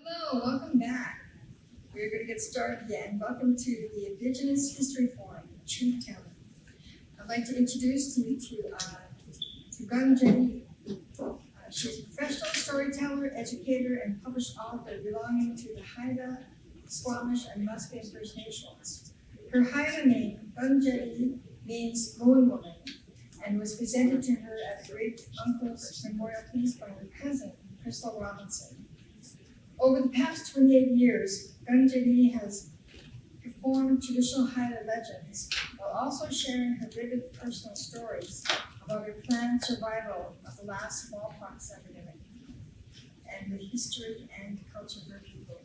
Hello, welcome back. We're going to get started again. Welcome to the Indigenous History Forum, Truth Telling. I'd like to introduce you to Jaadee. She's a professional storyteller, educator, and published author belonging to the Haida, Squamish, and Musqueam First Nations. Her Haida name, Jaadee, means moon woman, and was presented to her at a great uncle's memorial feast by her cousin, Crystal Robinson. Over the past 28 years, Jaadee has performed traditional Haida legends while also sharing her vivid personal stories about her planned survival of the last smallpox epidemic and the history and culture of her people.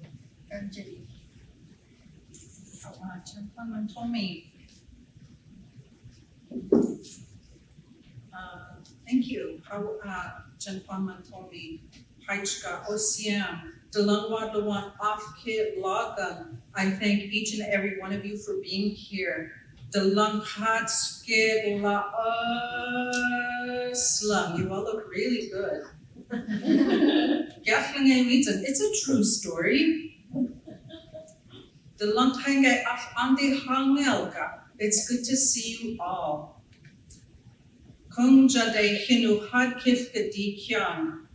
Jaadee. Thank you. Haichka Osiam, Delungwa Afke Logan. I thank each and every one of you for being here. Delunghatske La Slum. You all look really good. It's a true story. Delunghange Af Ande Hangelka. It's good to see you all.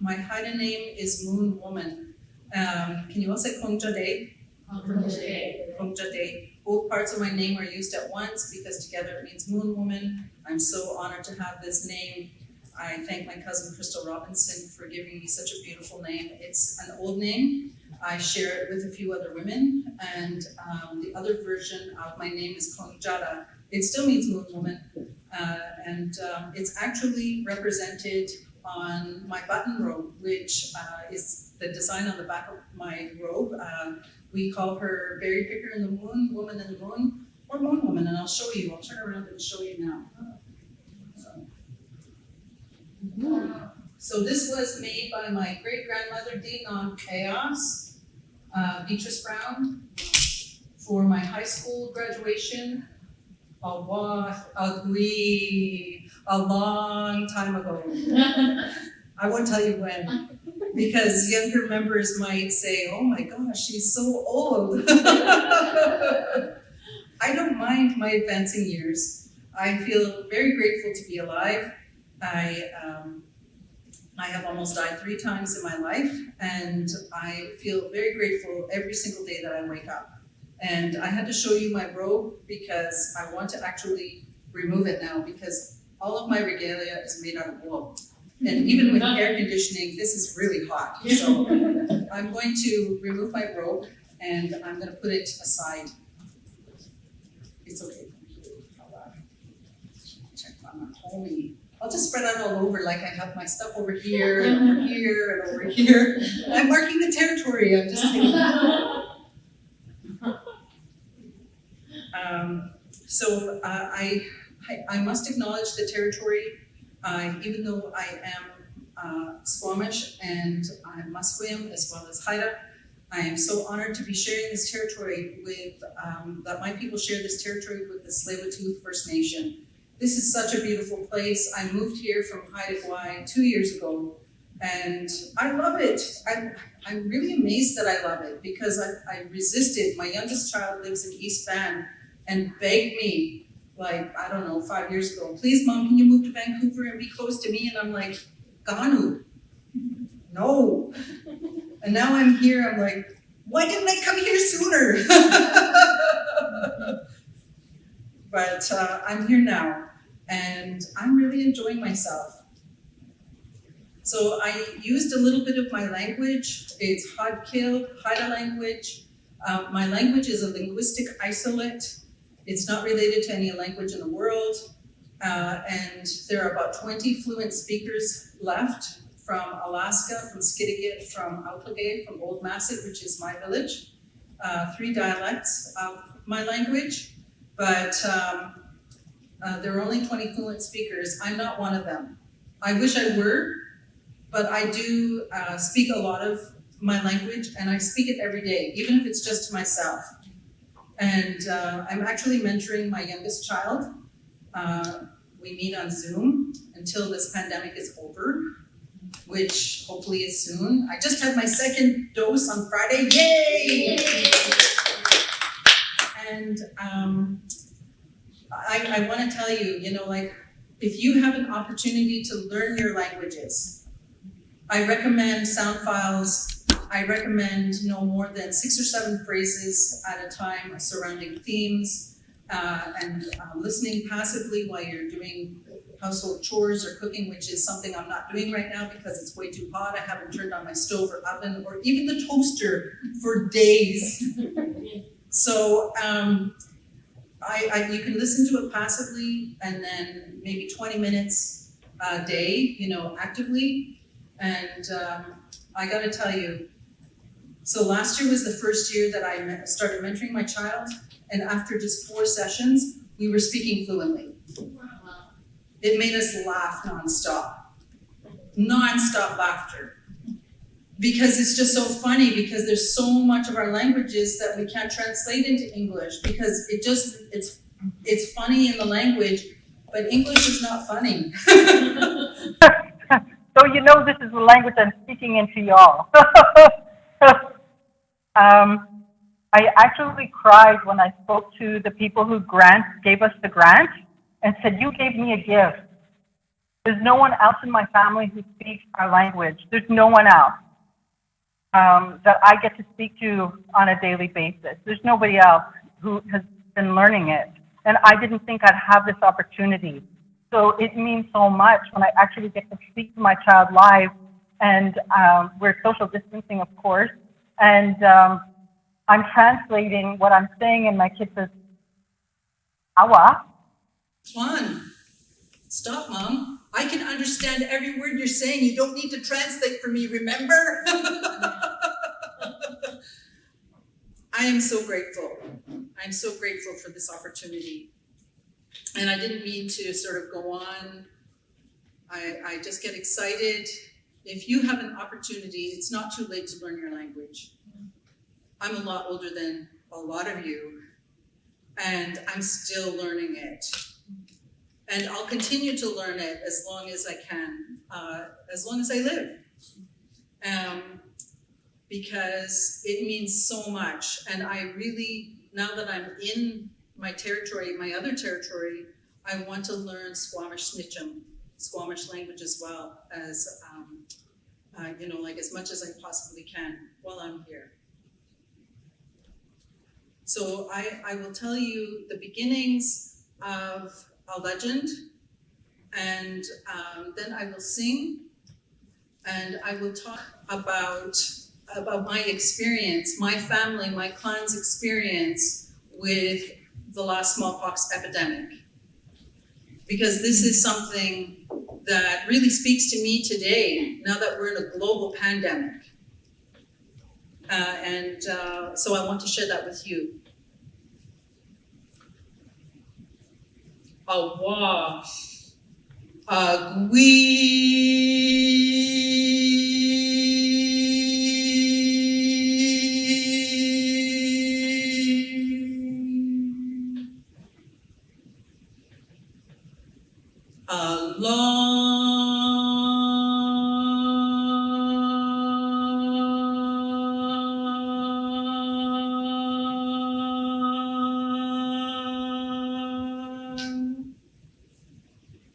My Haida name is Moon Woman. Can you all say Kong Jaadee? Kong Jaadee. Both parts of my name are used at once because together it means Moon Woman. I'm so honored to have this name. I thank my cousin Crystal Robinson for giving me such a beautiful name. It's an old name. I share it with a few other women, and the other version of my name is Kong Jaadee. It still means Moon Woman. It's actually represented on my button robe, which is the design on the back of my robe. We call her Berry Picker in the Moon, Woman in the Moon, or Moon Woman, and I'll show you. I'll turn around and show you now. So this was made by my great-grandmother, Dinan Chaos, Beatrice Brown, for my high school graduation. A long time ago. I won't tell you when, because younger members might say, oh my gosh, she's so old. I don't mind my advancing years. I feel very grateful to be alive. I have almost died 3 times in my life, and I feel very grateful every single day that I wake up. And I had to show you my robe because I want to actually remove it now because all of my regalia is made out of wool. And even with air conditioning, this is really hot. So I'm going to remove my robe and I'm going to put it aside. It's okay. Check on my homie. I'll just spread out all over like I have my stuff over here and over here and over here. I'm marking the territory. I'm just kidding. I must acknowledge the territory, even though I am Squamish and I'm Musqueam as well as Haida. I am so honored to be sharing this territory with, that my people share this territory with the Tsleil-Waututh First Nation. This is such a beautiful place. I moved here from Haida 2 years ago, and I love it. I'm really amazed that I love it because I resisted. My youngest child lives in East Van and begged me, like, I don't know, 5 years ago, please mom, can you move to Vancouver and be close to me? And I'm like, Ganu, no. And now I'm here, I'm like, why didn't I come here sooner? But I'm here now, and I'm really enjoying myself. So I used a little bit of my language. It's Haida language. My language is a linguistic isolate. It's not related to any language in the world. And there are about 20 fluent speakers left from Alaska, from Skidegate, from Outlagate, from Old Masset, which is my village. 3 dialects of my language. But there are only 20 fluent speakers. I'm not one of them. I wish I were, but I do speak a lot of my language, and I speak it every day, even if it's just to myself. And I'm actually mentoring my youngest child. We meet on Zoom until this pandemic is over. which hopefully is soon. I just had my second dose on Friday, yay! And I want to tell you, like, if you have an opportunity to learn your languages, I recommend sound files. I recommend no more than 6 or 7 phrases at a time surrounding themes, and listening passively while you're doing household chores or cooking, which is something I'm not doing right now because it's way too hot. I haven't turned on my stove or oven or even the toaster for days. So you can listen to it passively and then maybe 20 minutes a day, actively. And I gotta tell you, so last year was the first year that I started mentoring my child, and after just 4 sessions, we were speaking fluently. It made us laugh nonstop laughter. Because it's just so funny, because there's so much of our languages that we can't translate into English, because it's funny in the language, but English is not funny. So this is the language I'm speaking into y'all. I actually cried when I spoke to the people who gave us the grant and said, you gave me a gift. There's no one else in my family who speaks our language. There's no one else that I get to speak to on a daily basis. There's nobody else who has been learning it. And I didn't think I'd have this opportunity. So it means so much when I actually get to speak to my child live, and we're social distancing, of course, and I'm translating what I'm saying, and my kid says, awa. Juan, stop, Mom. I can understand every word you're saying. You don't need to translate for me, remember? I am so grateful. I'm so grateful for this opportunity. And I didn't mean to sort of go on. I just get excited. If you have an opportunity, it's not too late to learn your language. I'm a lot older than a lot of you, and I'm still learning it. And I'll continue to learn it as long as I can, as long as I live. Because it means so much. And I really, now that I'm in my territory, my other territory, I want to learn Squamish Snitchum, Squamish language as well, as, like as much as I possibly can while I'm here. So I will tell you the beginnings of a legend, and then I will sing, and I will talk about my experience, my family, my clan's experience with the last smallpox epidemic. Because this is something that really speaks to me today, now that we're in a global pandemic. So I want to share that with you. Awa, agui,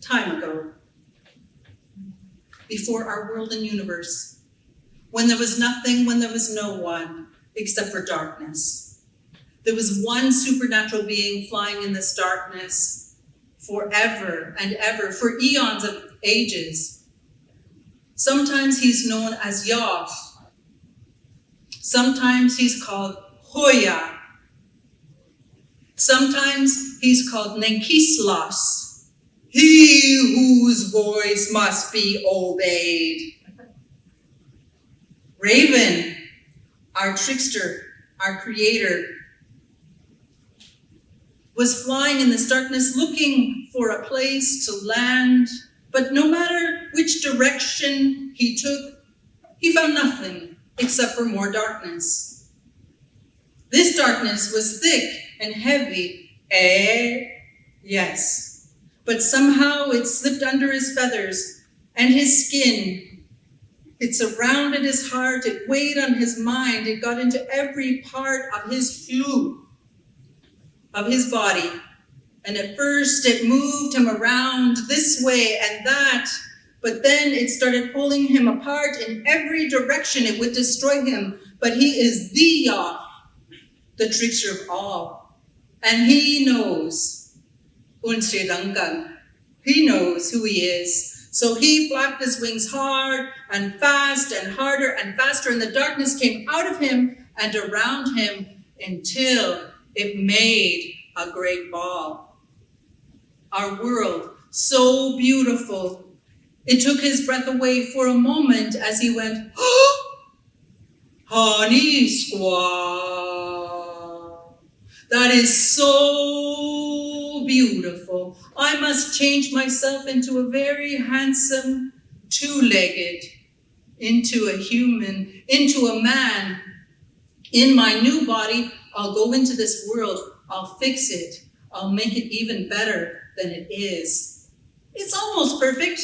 time ago, before our world and universe, when there was nothing, when there was no one, except for darkness. There was one supernatural being flying in this darkness forever and ever, for eons of ages. Sometimes he's known as Yah. Sometimes he's called Hoya. Sometimes he's called Nenkislas, he whose voice must be obeyed. Raven, our trickster, our creator, was flying in this darkness looking for a place to land, but no matter which direction he took, he found nothing except for more darkness. This darkness was thick and heavy, yes, but somehow it slipped under his feathers and his skin, It surrounded his heart, it weighed on his mind, it got into every part of his hue, of his body. And at first it moved him around this way and that, but then it started pulling him apart in every direction. It would destroy him. But he is the Yah, the trickster of all. And he knows, he knows who he is. So he flapped his wings hard and fast and harder and faster, and the darkness came out of him and around him until it made a great ball. Our world, so beautiful. It took his breath away for a moment as he went, honey squaw. That is so beautiful. I must change myself into a very handsome two-legged, into a human, into a man. In my new body, I'll go into this world. I'll fix it. I'll make it even better than it is. It's almost perfect,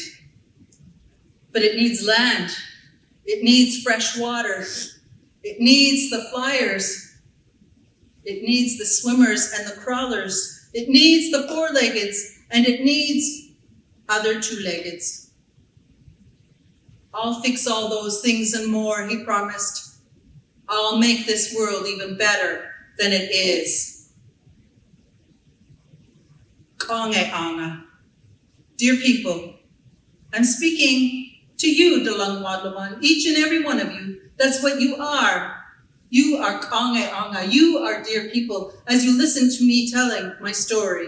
but it needs land. It needs fresh water. It needs the flyers. It needs the swimmers and the crawlers. It needs the four-leggeds, and it needs other two-leggeds. I'll fix all those things and more, he promised. I'll make this world even better than it is. Kaongeanga. Dear people, I'm speaking to you, Dalang Wadlawan, each and every one of you. That's what you are. You are kaongeanga. You are dear people, as you listen to me telling my story.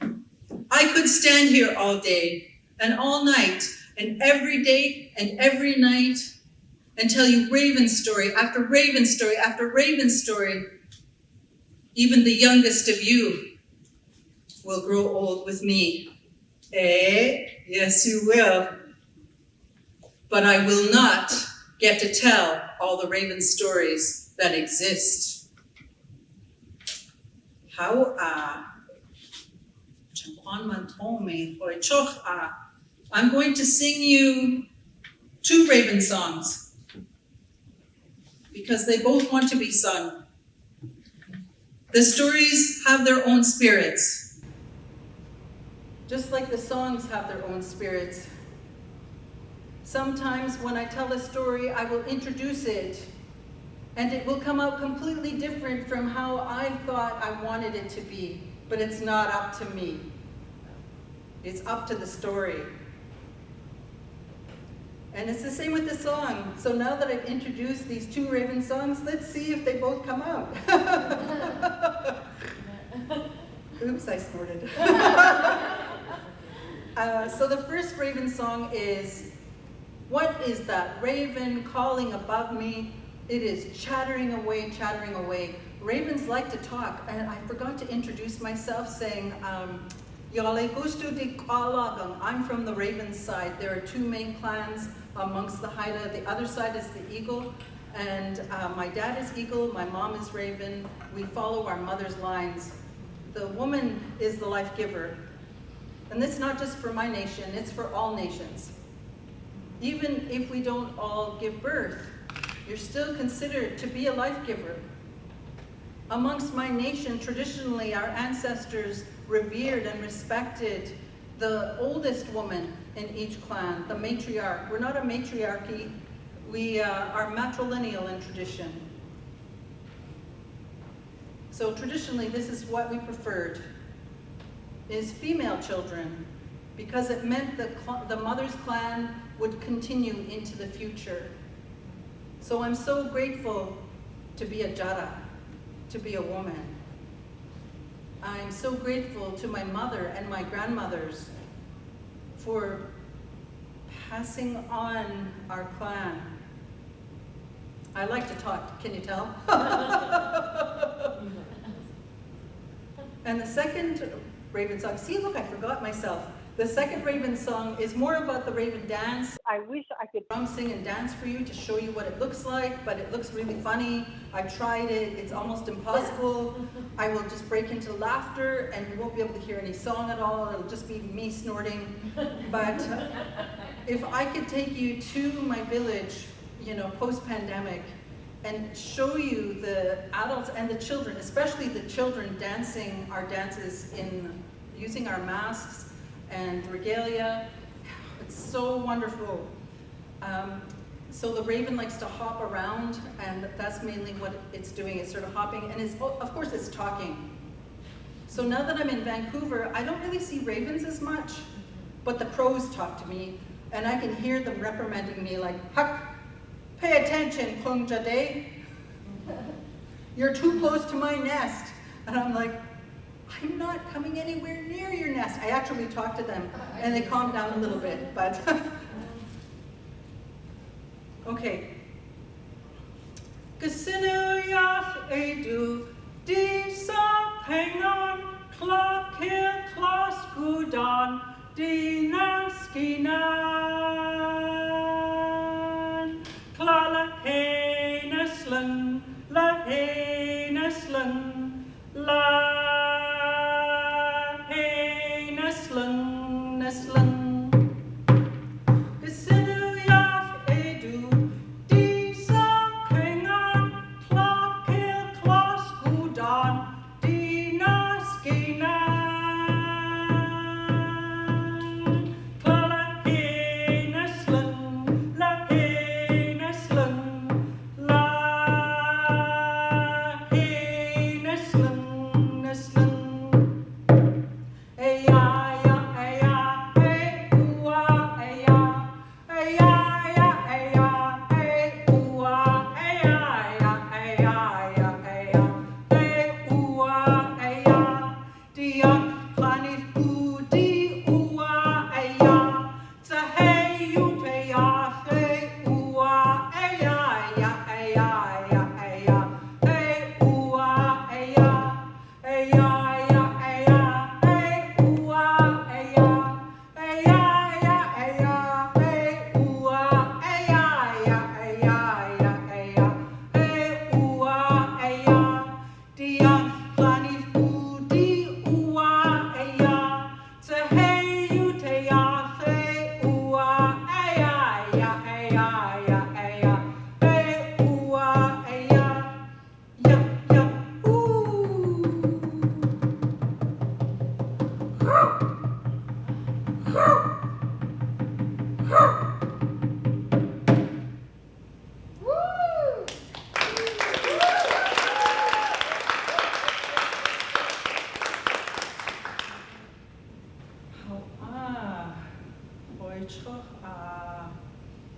I could stand here all day and all night and every day and every night and tell you raven story after raven story after raven story. Even the youngest of you will grow old with me. Eh? Yes, you will. But I will not get to tell all the raven stories that exist. How I'm going to sing you 2 raven songs because they both want to be sung. The stories have their own spirits, just like the songs have their own spirits. Sometimes when I tell a story, I will introduce it, and it will come out completely different from how I thought I wanted it to be, but it's not up to me. It's up to the story. And it's the same with the song. So now that I've introduced these 2 raven songs, let's see if they both come out. Oops, I snorted. So the first raven song is, what is that raven calling above me? It is chattering away, chattering away. Ravens like to talk, and I forgot to introduce myself saying, Yale gusto di Kalagang. I'm from the raven side. There are 2 main clans amongst the Haida. The other side is the eagle, and my dad is eagle, my mom is raven. We follow our mother's lines. The woman is the life giver. And this is not just for my nation, it's for all nations. Even if we don't all give birth, you're still considered to be a life giver. Amongst my nation, traditionally, our ancestors revered and respected the oldest woman in each clan, the matriarch. We're not a matriarchy, we are matrilineal in tradition. So traditionally, this is what we preferred, is female children, because it meant that the mother's clan would continue into the future. So I'm so grateful to be a Jaadee, to be a woman. I'm so grateful to my mother and my grandmothers for passing on our clan. I like to talk, can you tell? And the second raven song, see, look, I forgot myself. The second Raven song is more about the Raven dance. I wish I could Drum, sing, and dance for you to show you what it looks like, but it looks really funny. I've tried it, it's almost impossible. I will just break into laughter and you won't be able to hear any song at all. It'll just be me snorting. But if I could take you to my village, you know, post-pandemic, and show you the adults and the children, especially the children dancing our dances using our masks and regalia. It's so wonderful. So the raven likes to hop around, and that's mainly what it's doing. It's sort of hopping, and of course it's talking. So now that I'm in Vancouver, I don't really see ravens as much, but the crows talk to me, and I can hear them reprimanding me like, "Huck, pay attention, Kung Jaadee. You're too close to my nest." And I'm like, I'm not coming anywhere near your nest. I actually talked to them and they calmed down a little bit, but okay. Kasinuyaf edu di sa pengon klakir klas gudan di naskinan klala heineslen la heineslen la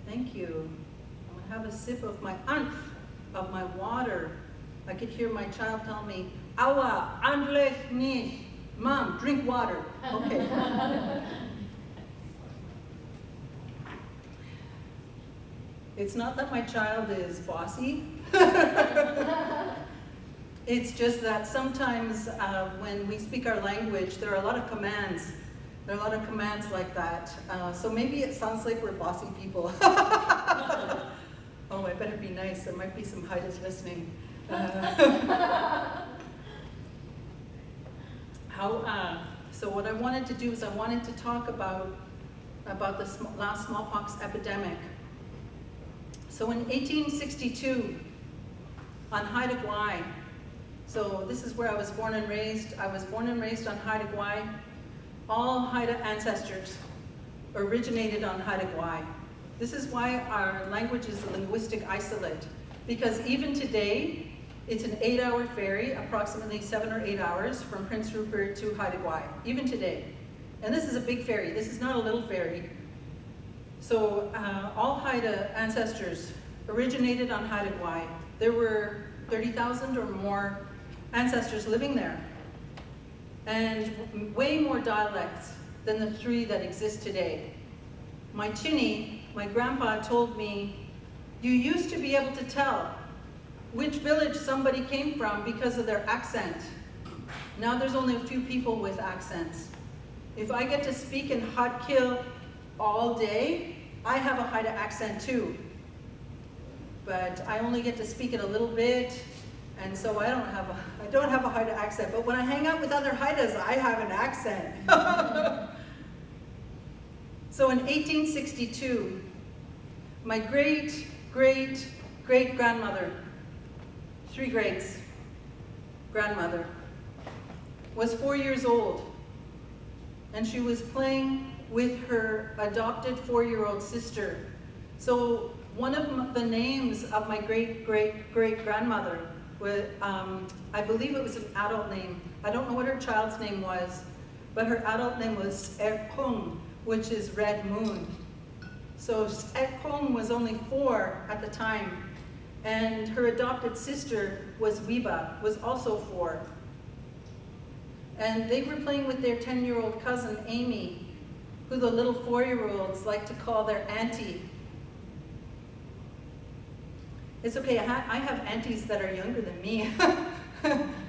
Thank you. I'm gonna have a sip of my water. I could hear my child tell me, "Awa, andlech ni." Mom, drink water. Okay. It's not that my child is bossy. It's just that sometimes when we speak our language, there are a lot of commands. There are a lot of commands like that. So maybe it sounds like we're bossy people. Oh, I better be nice. There might be some Haidas listening. So what I wanted to do is I wanted to talk about the last smallpox epidemic. So in 1862, on Haida, so this is where I was born and raised. I was born and raised on Haida. All Haida ancestors originated on Haida. This is why our language is a linguistic isolate, because even today, it's an 8-hour ferry, approximately 7 or 8 hours from Prince Rupert to Haida, even today. And this is a big ferry, this is not a little ferry. So all Haida ancestors originated on Haida. There were 30,000 or more ancestors living there, and way more dialects than the 3 that exist today. My Chinny, my grandpa told me, you used to be able to tell which village somebody came from because of their accent. Now there's only a few people with accents. If I get to speak in Haudenosaunee all day, I have a Haida accent too. But I only get to speak it a little bit, and so I don't have a Haida accent. But when I hang out with other Haidas, I have an accent. So in 1862, my great-great-great-grandmother, 3 greats, grandmother, was 4 years old, and she was playing with her adopted 4-year-old sister. So one of the names of my great-great-great-grandmother was, I believe it was an adult name. I don't know what her child's name was, but her adult name was Erkung, which is red moon. So Erkung was only 4 at the time, and her adopted sister was Wiba, was also 4. And they were playing with their 10-year-old cousin, Amy, who the little 4-year-olds like to call their auntie. It's okay, I have aunties that are younger than me.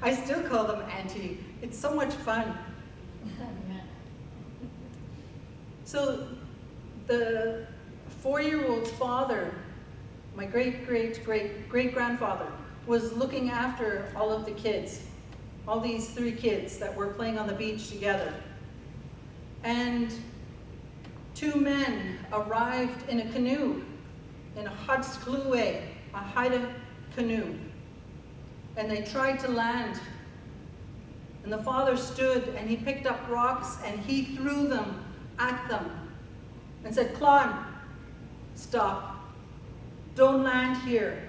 I still call them auntie. It's so much fun. So the 4-year-old's father, my great-great-great-great-grandfather, was looking after all of the kids, all these 3 kids that were playing on the beach together. And 2 men arrived in a canoe, in a Haudenosaunee, a Haida canoe, and they tried to land. And the father stood and he picked up rocks and he threw them at them and said, "Klon, stop, don't land here."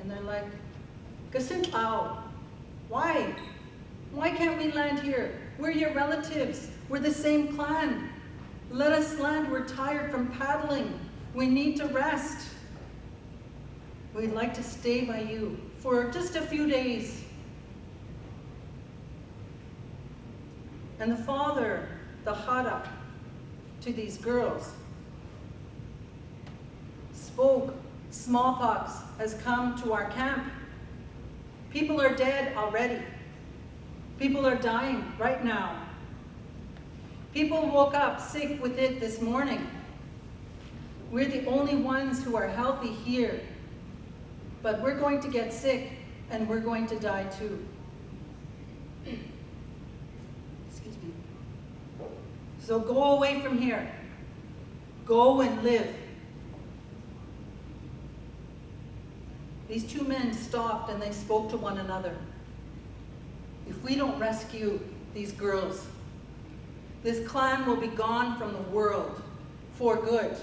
And they're like, "Kasintao, why? Why can't we land here? We're your relatives, we're the same clan. Let us land, we're tired from paddling. We need to rest. We'd like to stay by you for just a few days." And the father, the Haida, to these girls, spoke, "Smallpox has come to our camp. People are dead already. People are dying right now. People woke up sick with it this morning. We're the only ones who are healthy here, but we're going to get sick and we're going to die too." Excuse me. "So go away from here. Go and live." These 2 men stopped and they spoke to one another. "If we don't rescue these girls, this clan will be gone from the world for good."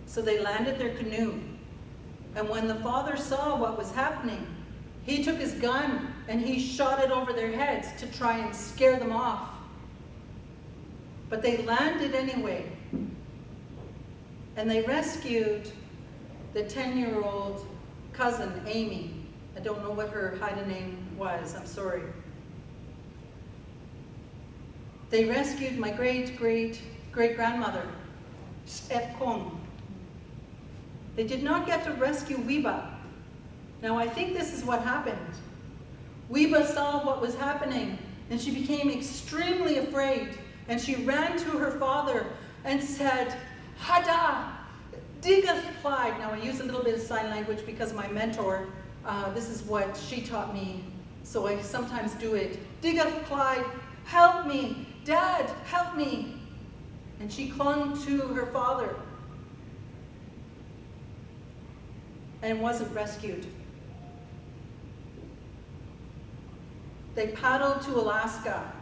So they landed their canoe, and when the father saw what was happening, he took his gun and he shot it over their heads to try and scare them off. But they landed anyway, and they rescued the 10-year-old cousin, Amy. I don't know what her Haida name was, I'm sorry. They rescued my great-great-great-grandmother, Epkong. They did not get to rescue Wiba. Now I think this is what happened. Wiba saw what was happening and she became extremely afraid, and she ran to her father and said, "Hada, diga plied." Now I use a little bit of sign language because my mentor, this is what she taught me, so I sometimes do it. "Diga plied, help me, Dad, help me." And she clung to her father and wasn't rescued. They paddled to Alaska.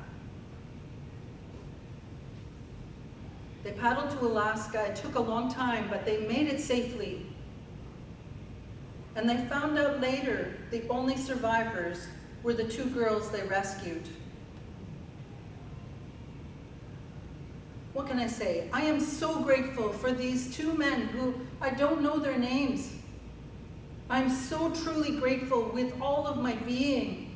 They paddled to Alaska. It took a long time, but they made it safely. And they found out later the only survivors were the 2 girls they rescued. What can I say? I am so grateful for these 2 men who I don't know their names. I'm so truly grateful with all of my being,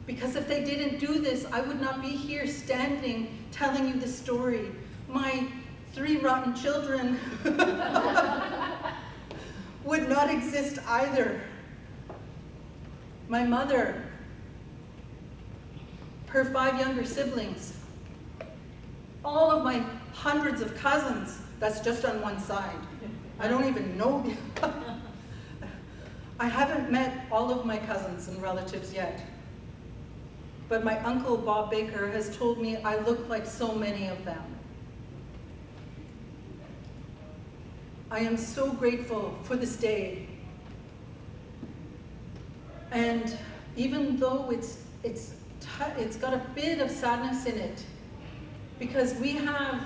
because if they didn't do this, I would not be here standing telling you the story. My 3 rotten children would not exist either. My mother, her 5 younger siblings, all of my hundreds of cousins. That's just on one side. I don't even know. I haven't met all of my cousins and relatives yet. But my uncle, Bob Baker, has told me I look like so many of them. I am so grateful for this day. And even though it's got a bit of sadness in it, because we have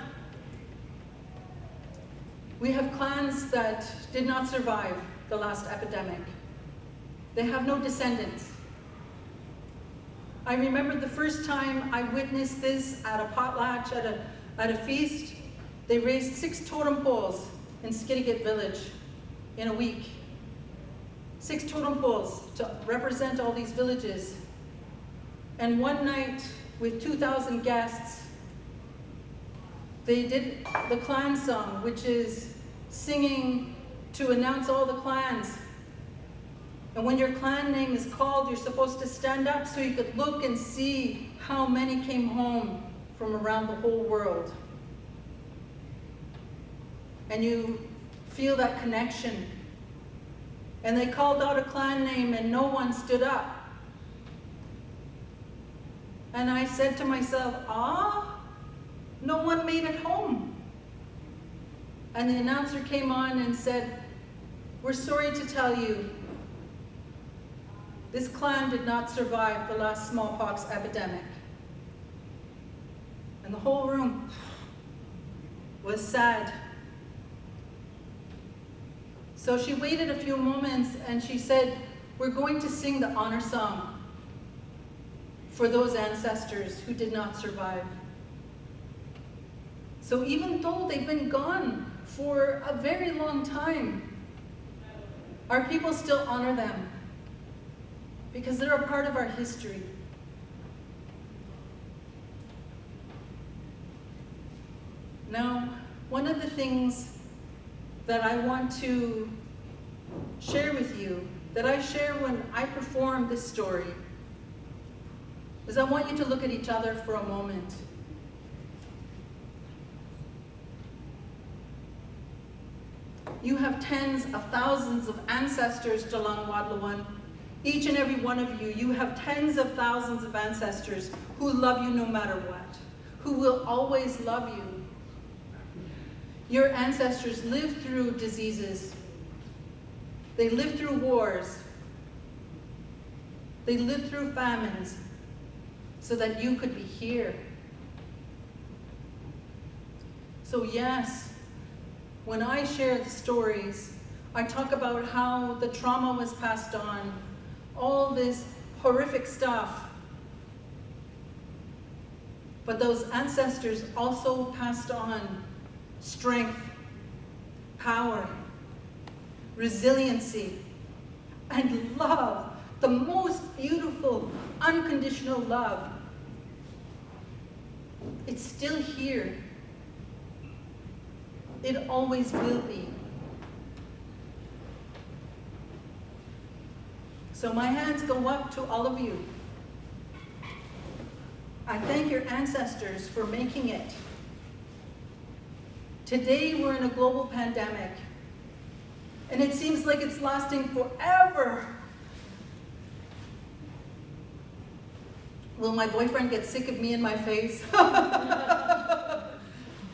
clans that did not survive the last epidemic. They have no descendants. I remember the first time I witnessed this at a potlatch, at a feast. They raised 6 totem poles in Skidegate village in a week. 6 totem poles to represent all these villages. And one night, with 2,000 guests, they did the clan song, which is singing to announce all the clans. And when your clan name is called, you're supposed to stand up so you could look and see how many came home from around the whole world. And you feel that connection. And they called out a clan name and no one stood up. And I said to myself, no one made it home. And the announcer came on and said, we're sorry to tell you, this clan did not survive the last smallpox epidemic. And the whole room was sad. So she waited a few moments and she said, we're going to sing the honor song for those ancestors who did not survive. So even though they've been gone for a very long time, our people still honor them because they're a part of our history. Now, one of the things that I want to share with you, that I share when I perform this story, is I want you to look at each other for a moment. You have tens of thousands of ancestors, Tsleil-Waututh. Each and every one of you, you have tens of thousands of ancestors who love you no matter what, who will always love you. Your ancestors lived through diseases. They lived through wars. They lived through famines so that you could be here. So yes, when I share the stories, I talk about how the trauma was passed on, all this horrific stuff. But those ancestors also passed on strength, power, resiliency, and love, the most beautiful, unconditional love. It's still here. It always will be. So my hands go up to all of you. I thank your ancestors for making it. Today we're in a global pandemic, and it seems like it's lasting forever. Will my boyfriend get sick of me in my face?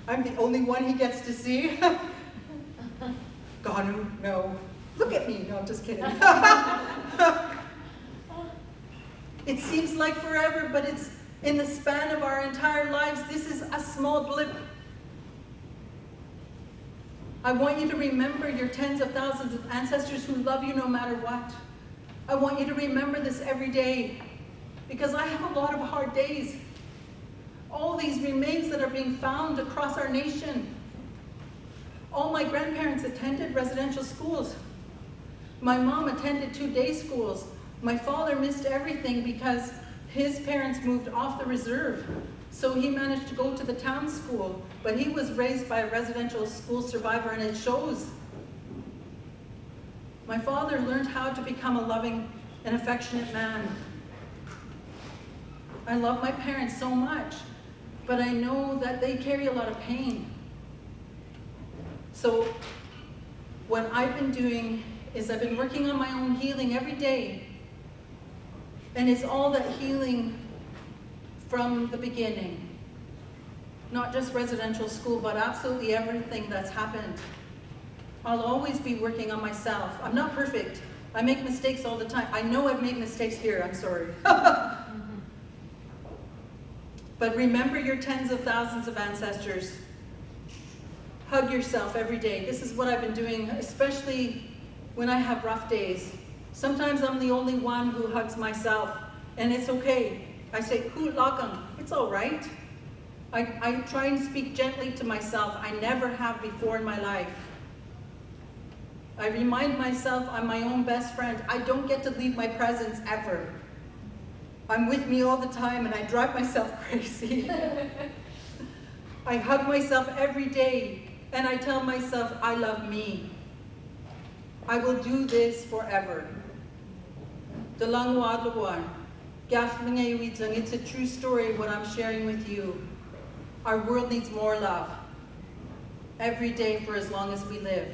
I'm the only one he gets to see. God, no. Look at me. No, I'm just kidding. It seems like forever, but it's in the span of our entire lives. This is a small blip. I want you to remember your tens of thousands of ancestors who love you no matter what. I want you to remember this every day, because I have a lot of hard days. All these remains that are being found across our nation. All my grandparents attended residential schools. My mom attended 2-day schools. My father missed everything because his parents moved off the reserve. So he managed to go to the town school, but he was raised by a residential school survivor, and it shows. My father learned how to become a loving and affectionate man. I love my parents so much, but I know that they carry a lot of pain. So what I've been doing is I've been working on my own healing every day. And it's all that healing from the beginning. Not just residential school, but absolutely everything that's happened. I'll always be working on myself. I'm not perfect. I make mistakes all the time. I know I've made mistakes here, I'm sorry. But remember your tens of thousands of ancestors. Hug yourself every day. This is what I've been doing, especially when I have rough days. Sometimes I'm the only one who hugs myself, and it's okay. I say, "Hu lakang," it's all right. I try and speak gently to myself. I never have before in my life. I remind myself I'm my own best friend. I don't get to leave my presence ever. I'm with me all the time, and I drive myself crazy. I hug myself every day, and I tell myself I love me. I will do this forever. It's a true story what I'm sharing with you. Our world needs more love every day for as long as we live.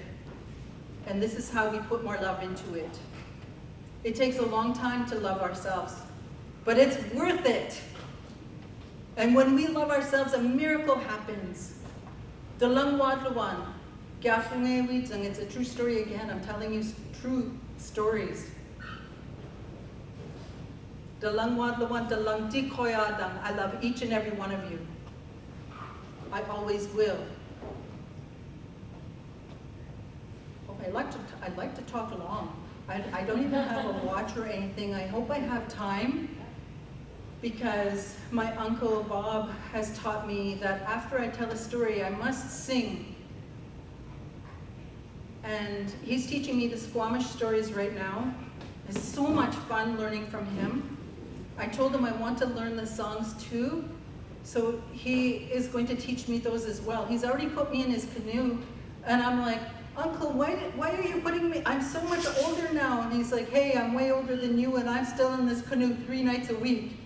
And this is how we put more love into it. It takes a long time to love ourselves, but it's worth it. And when we love ourselves, a miracle happens. It's a true story again. I'm telling you true stories. I love each and every one of you. I always will. Okay, I'd like to talk long. I don't even have a watch or anything. I hope I have time, because my Uncle Bob has taught me that after I tell a story, I must sing. And he's teaching me the Squamish stories right now. It's so much fun learning from him. I told him I want to learn the songs too, so he is going to teach me those as well. He's already put me in his canoe, and I'm like, "Uncle, why are you putting me? I'm so much older now." And he's like, "Hey, I'm way older than you, and I'm still in this canoe 3 nights a week."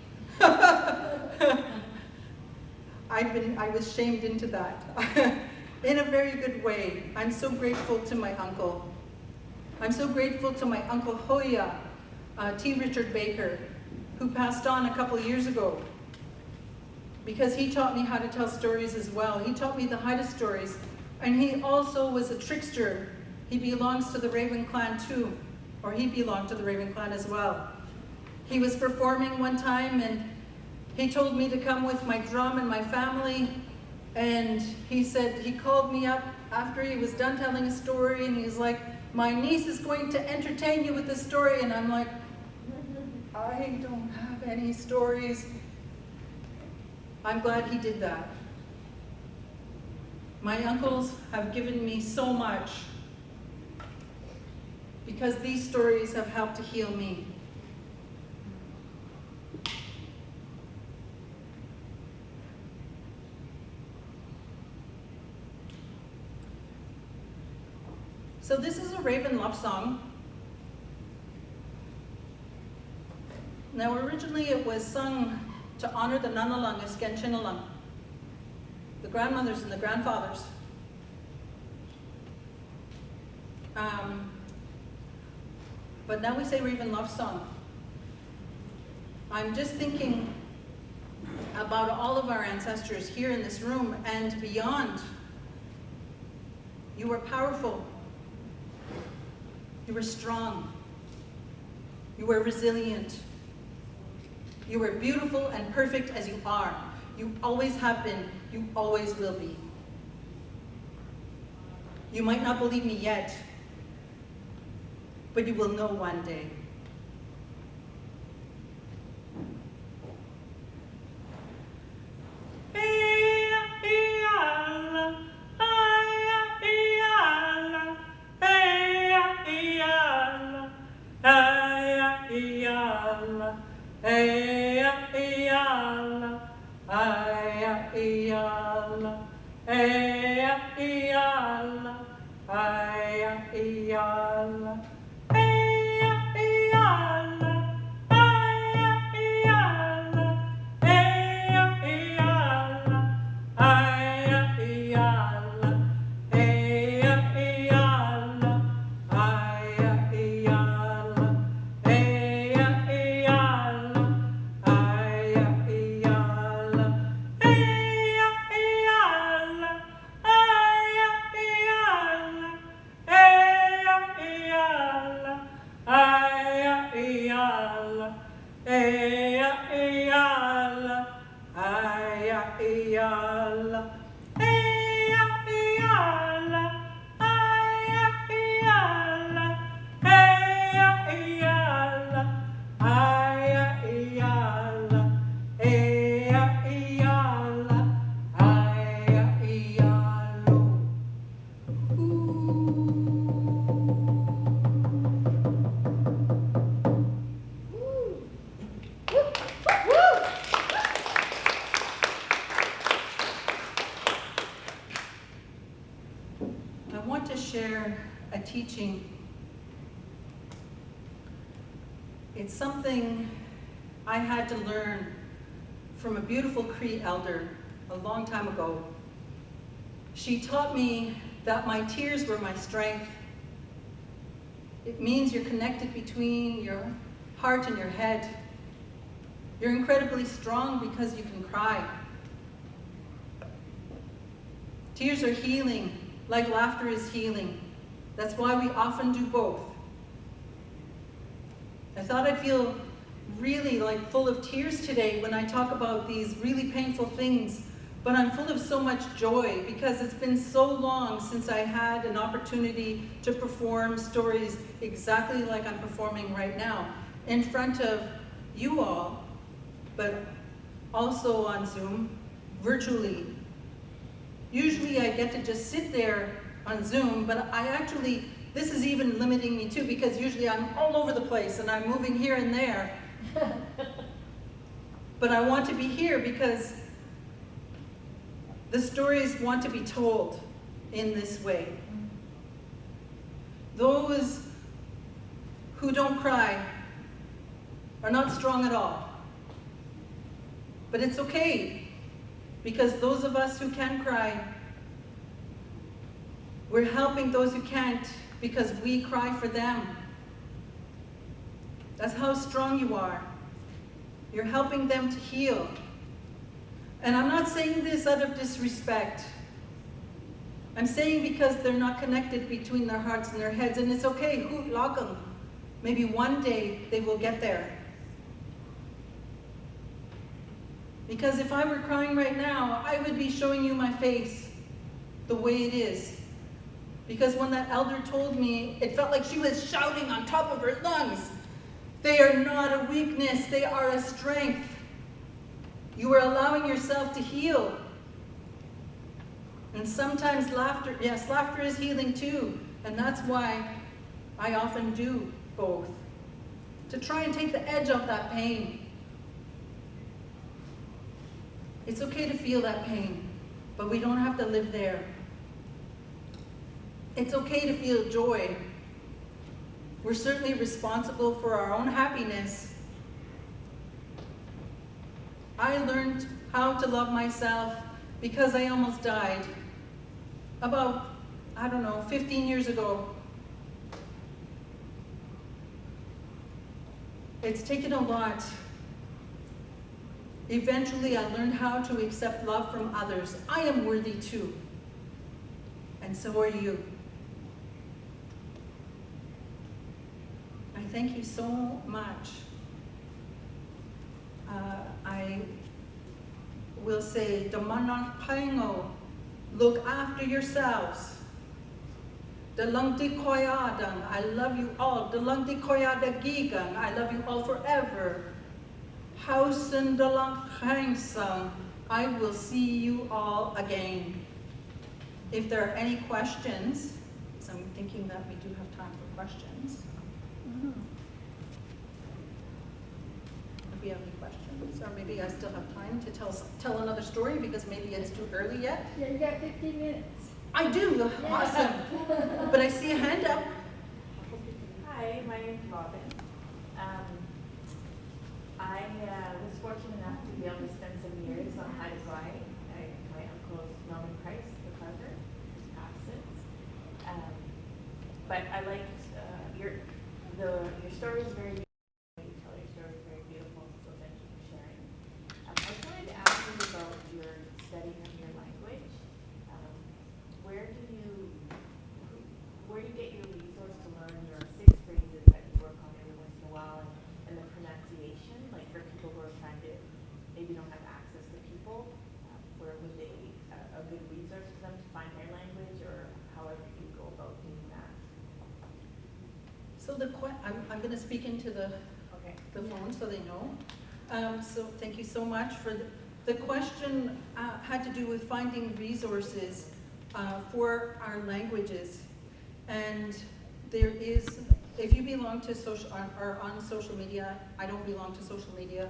I was shamed into that in a very good way. I'm so grateful to my uncle. I'm so grateful to my Uncle Hoya, T. Richard Baker, who passed on a couple years ago, because he taught me how to tell stories as well. He taught me the Haida stories, and he also was a trickster. He belongs to the Raven clan too, or he belonged to the Raven clan as well. He was performing one time, and he told me to come with my drum and my family, and he said, he called me up after he was done telling a story, and he's like, "My niece is going to entertain you with a story," and I'm like, I don't have any stories. I'm glad he did that. My uncles have given me so much, because these stories have helped to heal me. So this is a Raven love song. Now originally it was sung to honor the Nanalang Iskensinalang, the grandmothers and the grandfathers. But now we say Raven love song. I'm just thinking about all of our ancestors here in this room and beyond. You were powerful. You were strong. You were resilient. You were beautiful and perfect as you are. You always have been. You always will be. You might not believe me yet, but you will know one day. at teaching. It's something I had to learn from a beautiful Cree elder a long time ago. She taught me that my tears were my strength. It means you're connected between your heart and your head. You're incredibly strong because you can cry. Tears are healing, like laughter is healing. That's why we often do both. I thought I'd feel really like full of tears today when I talk about these really painful things, but I'm full of so much joy because it's been so long since I had an opportunity to perform stories exactly like I'm performing right now, in front of you all, but also on Zoom, virtually. Usually I get to just sit there on Zoom, but this is even limiting me too, because usually I'm all over the place and I'm moving here and there. But I want to be here because the stories want to be told in this way. Those who don't cry are not strong at all. But it's okay, because those of us who can cry, we're helping those who can't because we cry for them. That's how strong you are. You're helping them to heal. And I'm not saying this out of disrespect. I'm saying because they're not connected between their hearts and their heads, and it's okay. Maybe one day they will get there. Because if I were crying right now, I would be showing you my face the way it is. Because when that elder told me, it felt like she was shouting on top of her lungs. They are not a weakness, they are a strength. You are allowing yourself to heal. And sometimes laughter is healing too. And that's why I often do both. To try and take the edge off that pain. It's okay to feel that pain, but we don't have to live there. It's okay to feel joy. We're certainly responsible for our own happiness. I learned how to love myself because I almost died about, 15 years ago. It's taken a lot. Eventually, I learned how to accept love from others. I am worthy too, and so are you. I thank you so much. I will say, Damanach Paingo, look after yourselves. Dalungti Koyadang, I love you all. Dalungti Koyada Gigang, I love you all forever. Hausen Dalang Hangsang, I will see you all again. If there are any questions, so I'm thinking that we do have time for questions. If we have any questions, or maybe I still have time to tell another story because maybe it's too early yet. Yeah, you got 15 minutes. I do, awesome. But I see a hand up. Hi, my name's Robin. I was fortunate enough to be able to spend some years on Haida. My uncle is Melvin Price, the carver, who's passed since. But I liked your story is very beautiful. You tell your story is very beautiful, so thank you for sharing. I just wanted to ask you about your studying of your language. Where do you get your resource to learn your 6 phrases that you work on every once in a while, and the pronunciation, like for people who are trying to maybe don't have access to people, where would they a good resource for them to find their language, or however you go about doing that? So I'm going to speak into the phone so they know. So thank you so much for the question. Had to do with finding resources for our languages, and there is. If you belong to on social media, I don't belong to social media.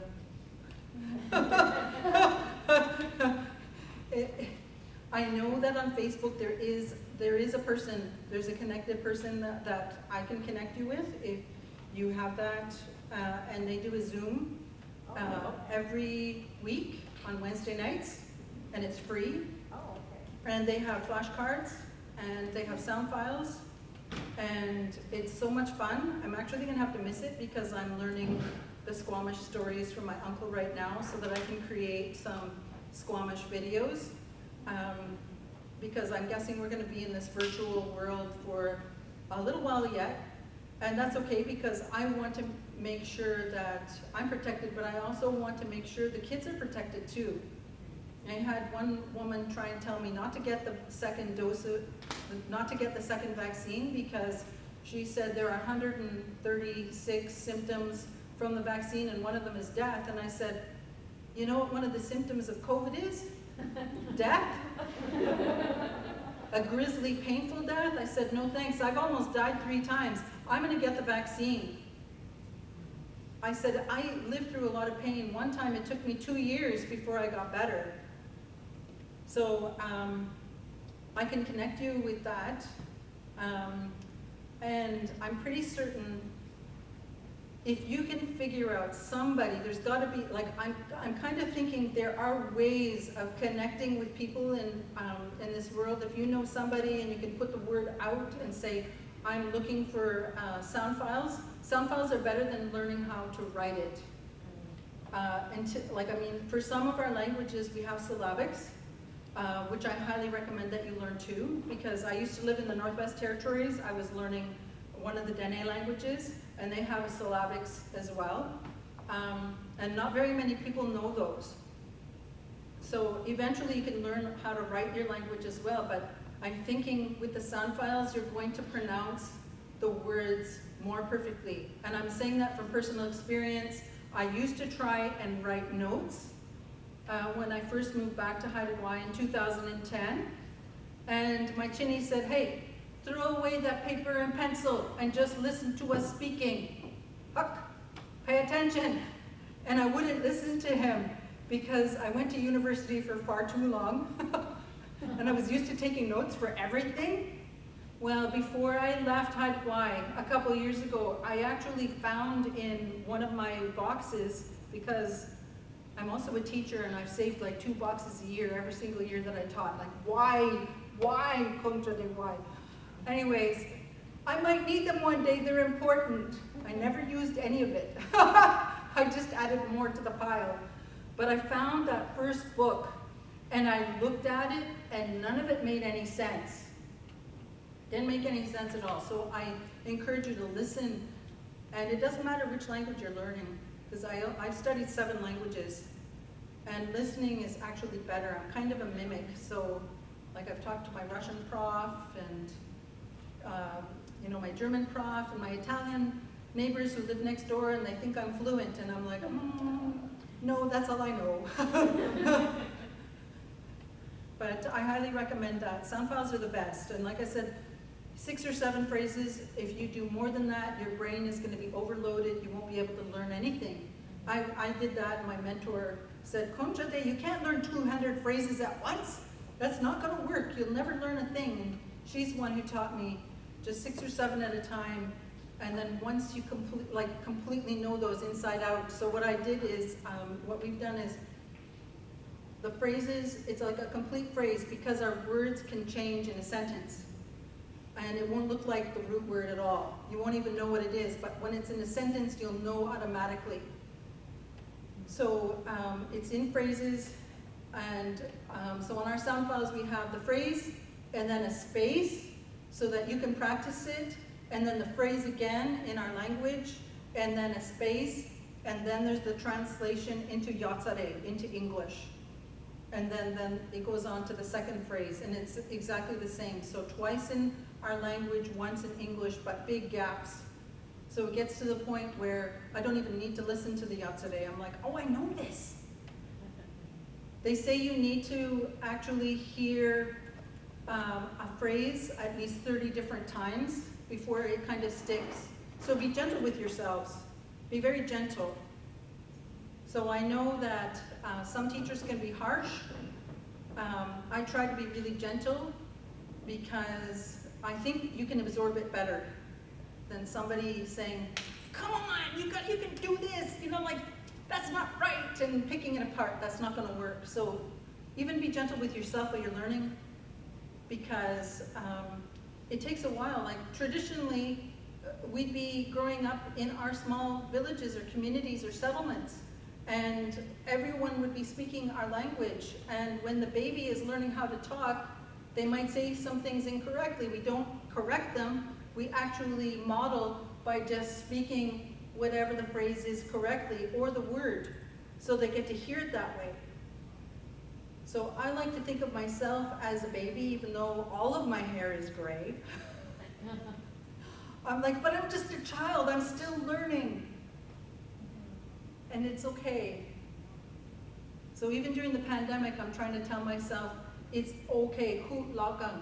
I know that on Facebook there is there is a person, there's a connected person that I can connect you with if you have that, and they do a Zoom every week on Wednesday nights, and it's free. Oh, okay. And they have flashcards, and they have sound files, and it's so much fun. I'm actually gonna have to miss it because I'm learning the Squamish stories from my uncle right now so that I can create some Squamish videos. Because I'm guessing we're gonna be in this virtual world for a little while yet. And that's okay because I want to make sure that I'm protected, but I also want to make sure the kids are protected too. I had one woman try and tell me not to get the second vaccine because she said there are 136 symptoms from the vaccine and one of them is death. And I said, you know what one of the symptoms of COVID is? Death? A grisly, painful death? I said, no thanks, I've almost died 3 times. I'm gonna get the vaccine. I said, I lived through a lot of pain. One time it took me 2 years before I got better. So I can connect you with that. And I'm pretty certain if you can figure out somebody, there's got to be, like, I'm kind of thinking there are ways of connecting with people in this world. If you know somebody and you can put the word out and say, I'm looking for sound files. Sound files are better than learning how to write it. For some of our languages, we have syllabics, which I highly recommend that you learn too, because I used to live in the Northwest Territories. I was learning one of the Dene languages, and they have a syllabics as well. And not very many people know those. So eventually you can learn how to write your language as well, but I'm thinking with the sound files, you're going to pronounce the words more perfectly. And I'm saying that from personal experience. I used to try and write notes when I first moved back to Haida in 2010. And my chinny said, hey, throw away that paper and pencil and just listen to us speaking. Huck, pay attention. And I wouldn't listen to him because I went to university for far too long and I was used to taking notes for everything. Well, before I left Haida a couple of years ago, I actually found in one of my boxes, because I'm also a teacher and I've saved like 2 boxes a year every single year that I taught. Like, why, contra de why? Anyways, I might need them one day, they're important. I never used any of it. I just added more to the pile. But I found that first book and I looked at it and none of it made any sense. Didn't make any sense at all. So I encourage you to listen, and it doesn't matter which language you're learning, because I've studied 7 languages, and listening is actually better. I'm kind of a mimic, so like I've talked to my Russian prof and my German prof and my Italian neighbors who live next door, and they think I'm fluent, and I'm like, no, that's all I know. But I highly recommend that. Sound files are the best, and like I said, 6 or 7 phrases. If you do more than that, your brain is going to be overloaded. You won't be able to learn anything. I did that, and my mentor said, Conchate, you can't learn 200 phrases at once. That's not going to work. You'll never learn a thing. And she's one who taught me just 6 or 7 at a time. And then once you completely know those inside out. So what I did is, what we've done is, the phrases, it's like a complete phrase because our words can change in a sentence. And it won't look like the root word at all. You won't even know what it is, but when it's in a sentence, you'll know automatically. So it's in phrases, and so on our sound files we have the phrase, and then a space, so that you can practice it, and then the phrase again in our language, and then a space, and then there's the translation into Yatsare, into English. And then it goes on to the second phrase, and it's exactly the same. So twice in our language, once in English, but big gaps. So it gets to the point where I don't even need to listen to the Yatsare. I'm like, oh, I know this. They say you need to actually hear a phrase at least 30 different times before it kind of sticks. So be gentle with yourselves. Be very gentle. So I know that some teachers can be harsh. I try to be really gentle, because I think you can absorb it better than somebody saying, come on, you can do this, you know, like, that's not right, and picking it apart. That's not gonna work. So even be gentle with yourself while you're learning, because it takes a while. Like traditionally, we'd be growing up in our small villages or communities or settlements, and everyone would be speaking our language. And when the baby is learning how to talk, they might say some things incorrectly. We don't correct them. We actually model by just speaking whatever the phrase is correctly, or the word, so they get to hear it that way. So I like to think of myself as a baby, even though all of my hair is gray. I'm like, but I'm just a child, I'm still learning. And it's okay. So even during the pandemic, I'm trying to tell myself, it's okay, hoot lagang.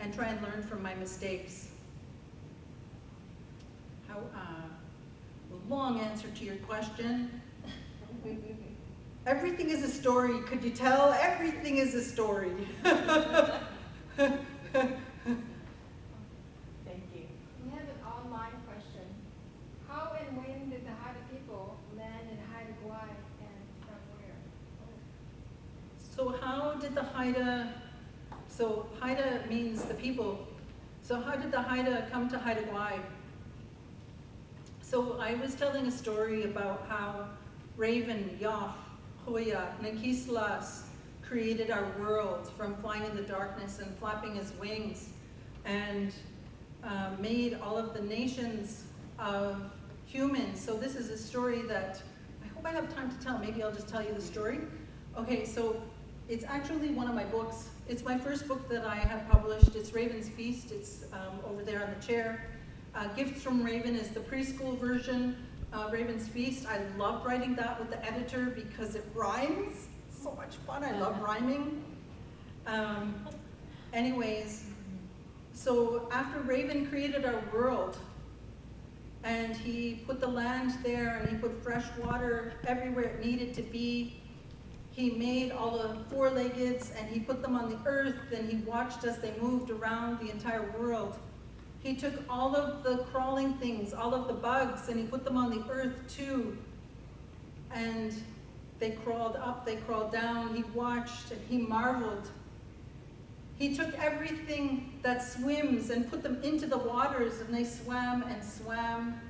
And try and learn from my mistakes. How, long answer to your question. Everything is a story, could you tell? Everything is a story. Thank you. We have an online question. How and when did the Haida people land in Haida Gwaii, and from where? So how did the Haida, so Haida means the people. So how did the Haida come to Haida Gwaii? So I was telling a story about how Raven, Yoff, Hoya, Nakislas created our world from flying in the darkness and flapping his wings, and made all of the nations of humans. So this is a story that I hope I have time to tell. Maybe I'll just tell you the story. Okay, so it's actually one of my books. It's my first book that I have published. It's Raven's Feast. It's over there on the chair. Gifts from Raven is the preschool version. Raven's Feast, I loved writing that with the editor because it rhymes. It's so much fun, I love rhyming. Anyways, so after Raven created our world, and he put the land there, and he put fresh water everywhere it needed to be, he made all the four-leggeds, and he put them on the earth, and he watched as they moved around the entire world. He took all of the crawling things, all of the bugs, and he put them on the earth too. And they crawled up, they crawled down, he watched and he marveled. He took everything that swims and put them into the waters, and they swam and swam.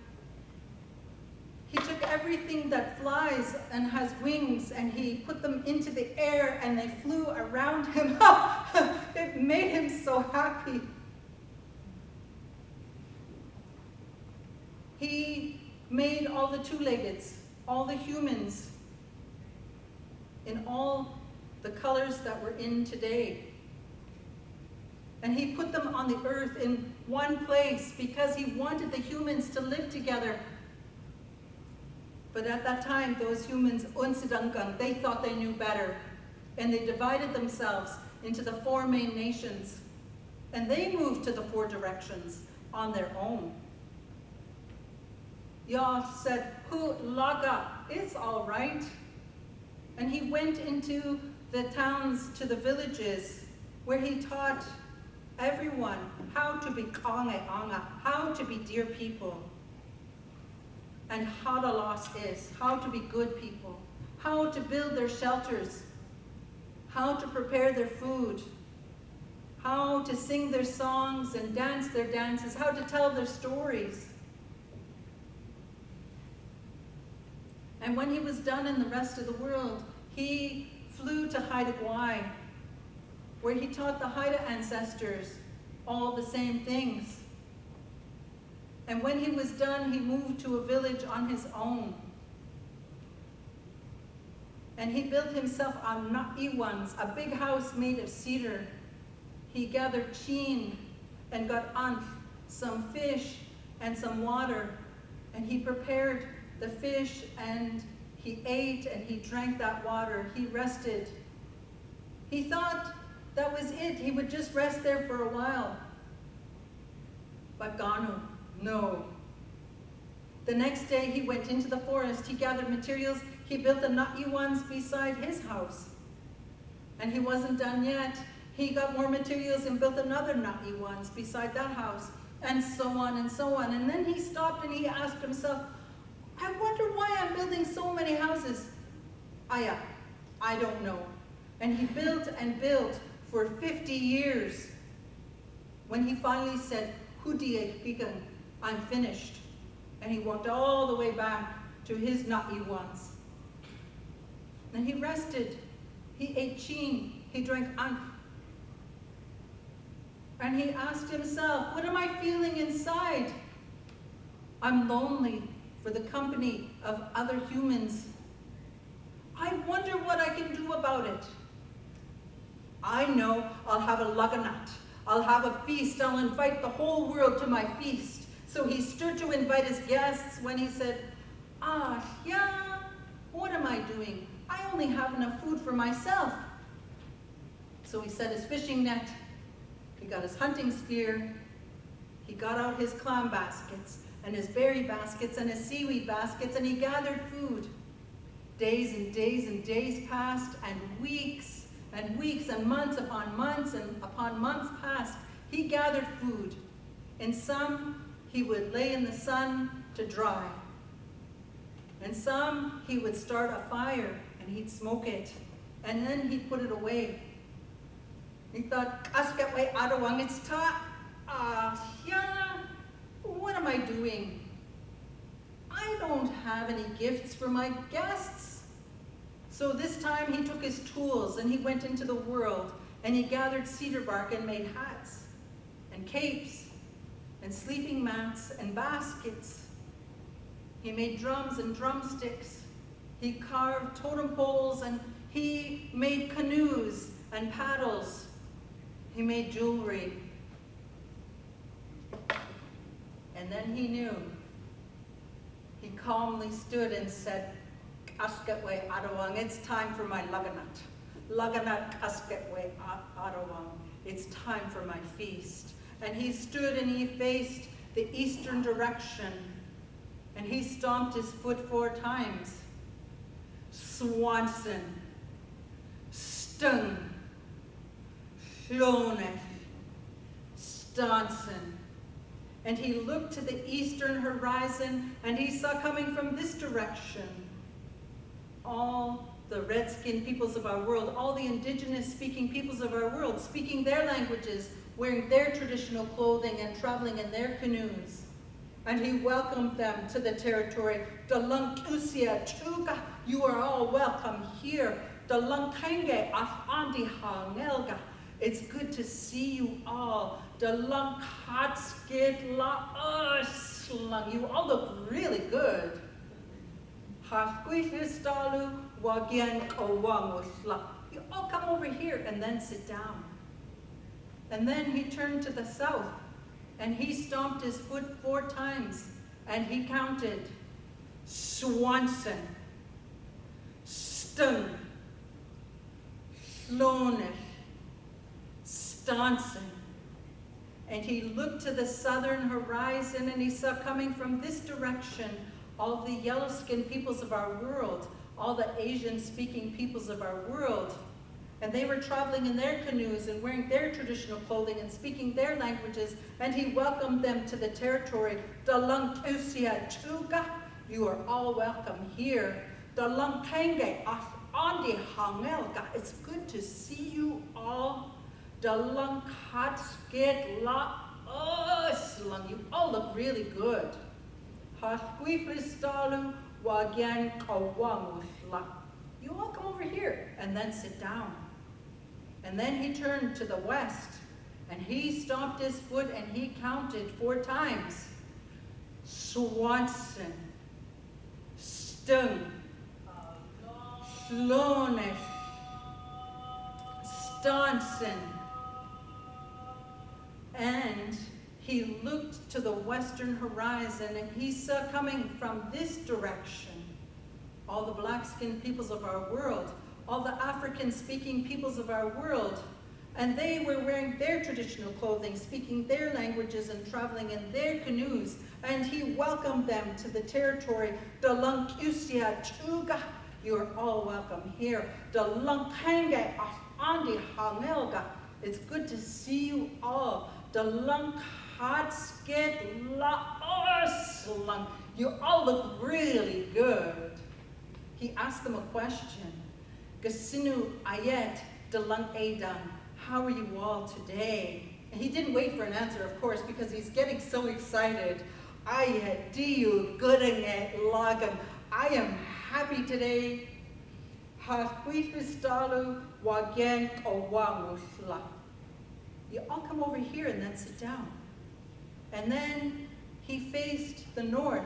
He took everything that flies and has wings, and he put them into the air, and they flew around him. It made him so happy. He made all the two-leggeds, all the humans, in all the colors that we're in today. And he put them on the earth in one place because he wanted the humans to live together. But at that time, those humans, Unsidangkan, they thought they knew better. And they divided themselves into the 4 main nations. And they moved to the 4 directions on their own. Yoff said, "Hu laga, it's all right." And he went into the towns, to the villages, where he taught everyone how to be kangeanga, how to be dear people, and hadalas is, how to be good people, how to build their shelters, how to prepare their food, how to sing their songs and dance their dances, how to tell their stories. And when he was done in the rest of the world, he flew to Haida Gwaii, where he taught the Haida ancestors all the same things. And when he was done, he moved to a village on his own. And he built himself a na'iwans, a big house made of cedar. He gathered cheen and got anf, some fish and some water, and he prepared the fish, and he ate and he drank that water. He rested. He thought that was it. He would just rest there for a while. But Ganu, no. The next day he went into the forest. He gathered materials. He built the na'iwans beside his house. And he wasn't done yet. He got more materials and built another nutty ones beside that house, and so on and so on. And then he stopped and he asked himself, I wonder why I'm building so many houses. I don't know. And he built and built for 50 years. When he finally said, Hudiek Bigan, I'm finished. And he walked all the way back to his nutty ones. And he rested. He ate cheen. He drank ankh. And he asked himself, what am I feeling inside? I'm lonely for the company of other humans. I wonder what I can do about it. I know I'll have a laganat. I'll have a feast. I'll invite the whole world to my feast. So he stood to invite his guests when he said, yeah, what am I doing? I only have enough food for myself. So he set his fishing net. He got his hunting spear. He got out his clam baskets and his berry baskets and his seaweed baskets, and he gathered food. Days and days and days passed, and weeks and months upon months passed. He gathered food. And some he would lay in the sun to dry. And some he would start a fire and he'd smoke it. And then he'd put it away. He thought, Askatway Adawang, it's yeah, what am I doing? I don't have any gifts for my guests. So this time he took his tools and he went into the world and he gathered cedar bark and made hats and capes and sleeping mats and baskets. He made drums and drumsticks. He carved totem poles and he made canoes and paddles. He made jewelry. And then he knew. He calmly stood and said, Askatway Adawang, it's time for my laganat. Laganat Askatway Adawang, it's time for my feast. And he stood and he faced the eastern direction, and he stomped his foot 4 times. Swanson, Stung, Floneth, Stanson. And he looked to the eastern horizon, and he saw coming from this direction all the red-skinned peoples of our world, all the indigenous speaking peoples of our world, speaking their languages, wearing their traditional clothing and traveling in their canoes. And he welcomed them to the territory. Dalunkusia Tuga, you are all welcome here. Dalunkenge Afandi Hangelga, it's good to see you all. Dalunkatskit La Slung, you all look really good. Hafquithistalu Wagyan Owangusla, you all come over here and then sit down. And then he turned to the south and he stomped his foot 4 times and he counted Swanson, Stung, Floneth, Stanson. And he looked to the southern horizon and he saw coming from this direction all the yellow-skinned peoples of our world, all the Asian-speaking peoples of our world. And they were traveling in their canoes and wearing their traditional clothing and speaking their languages, and he welcomed them to the territory. Dalunkusia Tuga, you are all welcome here. Dalunkenge Andi Hangelga, it's good to see you all. Dalunkatskit La Slung, you all look really good. Hafquiflistalu Wagyan Kawangusla, you all come over here and then sit down. And then he turned to the west and he stomped his foot and he counted 4 times. Swanson, Stung, Floneth, Stanson. And he looked to the western horizon and he saw coming from this direction all the black-skinned peoples of our world, all the African-speaking peoples of our world, and they were wearing their traditional clothing, speaking their languages and traveling in their canoes, and he welcomed them to the territory. Dalunkusia Tuga, you are all welcome here. Dalunkenge Andi Hangelga. It's good to see you all. The lunk hot skit la you all look really good. He asked them a question. Gasinu ayet de lunk adan. How are you all today? And he didn't wait for an answer, of course, because he's getting so excited. Ayet diu goodanget lagam. I am happy today. Hafuifistalu wagen owamusla. You all come over here and then sit down. And then he faced the north,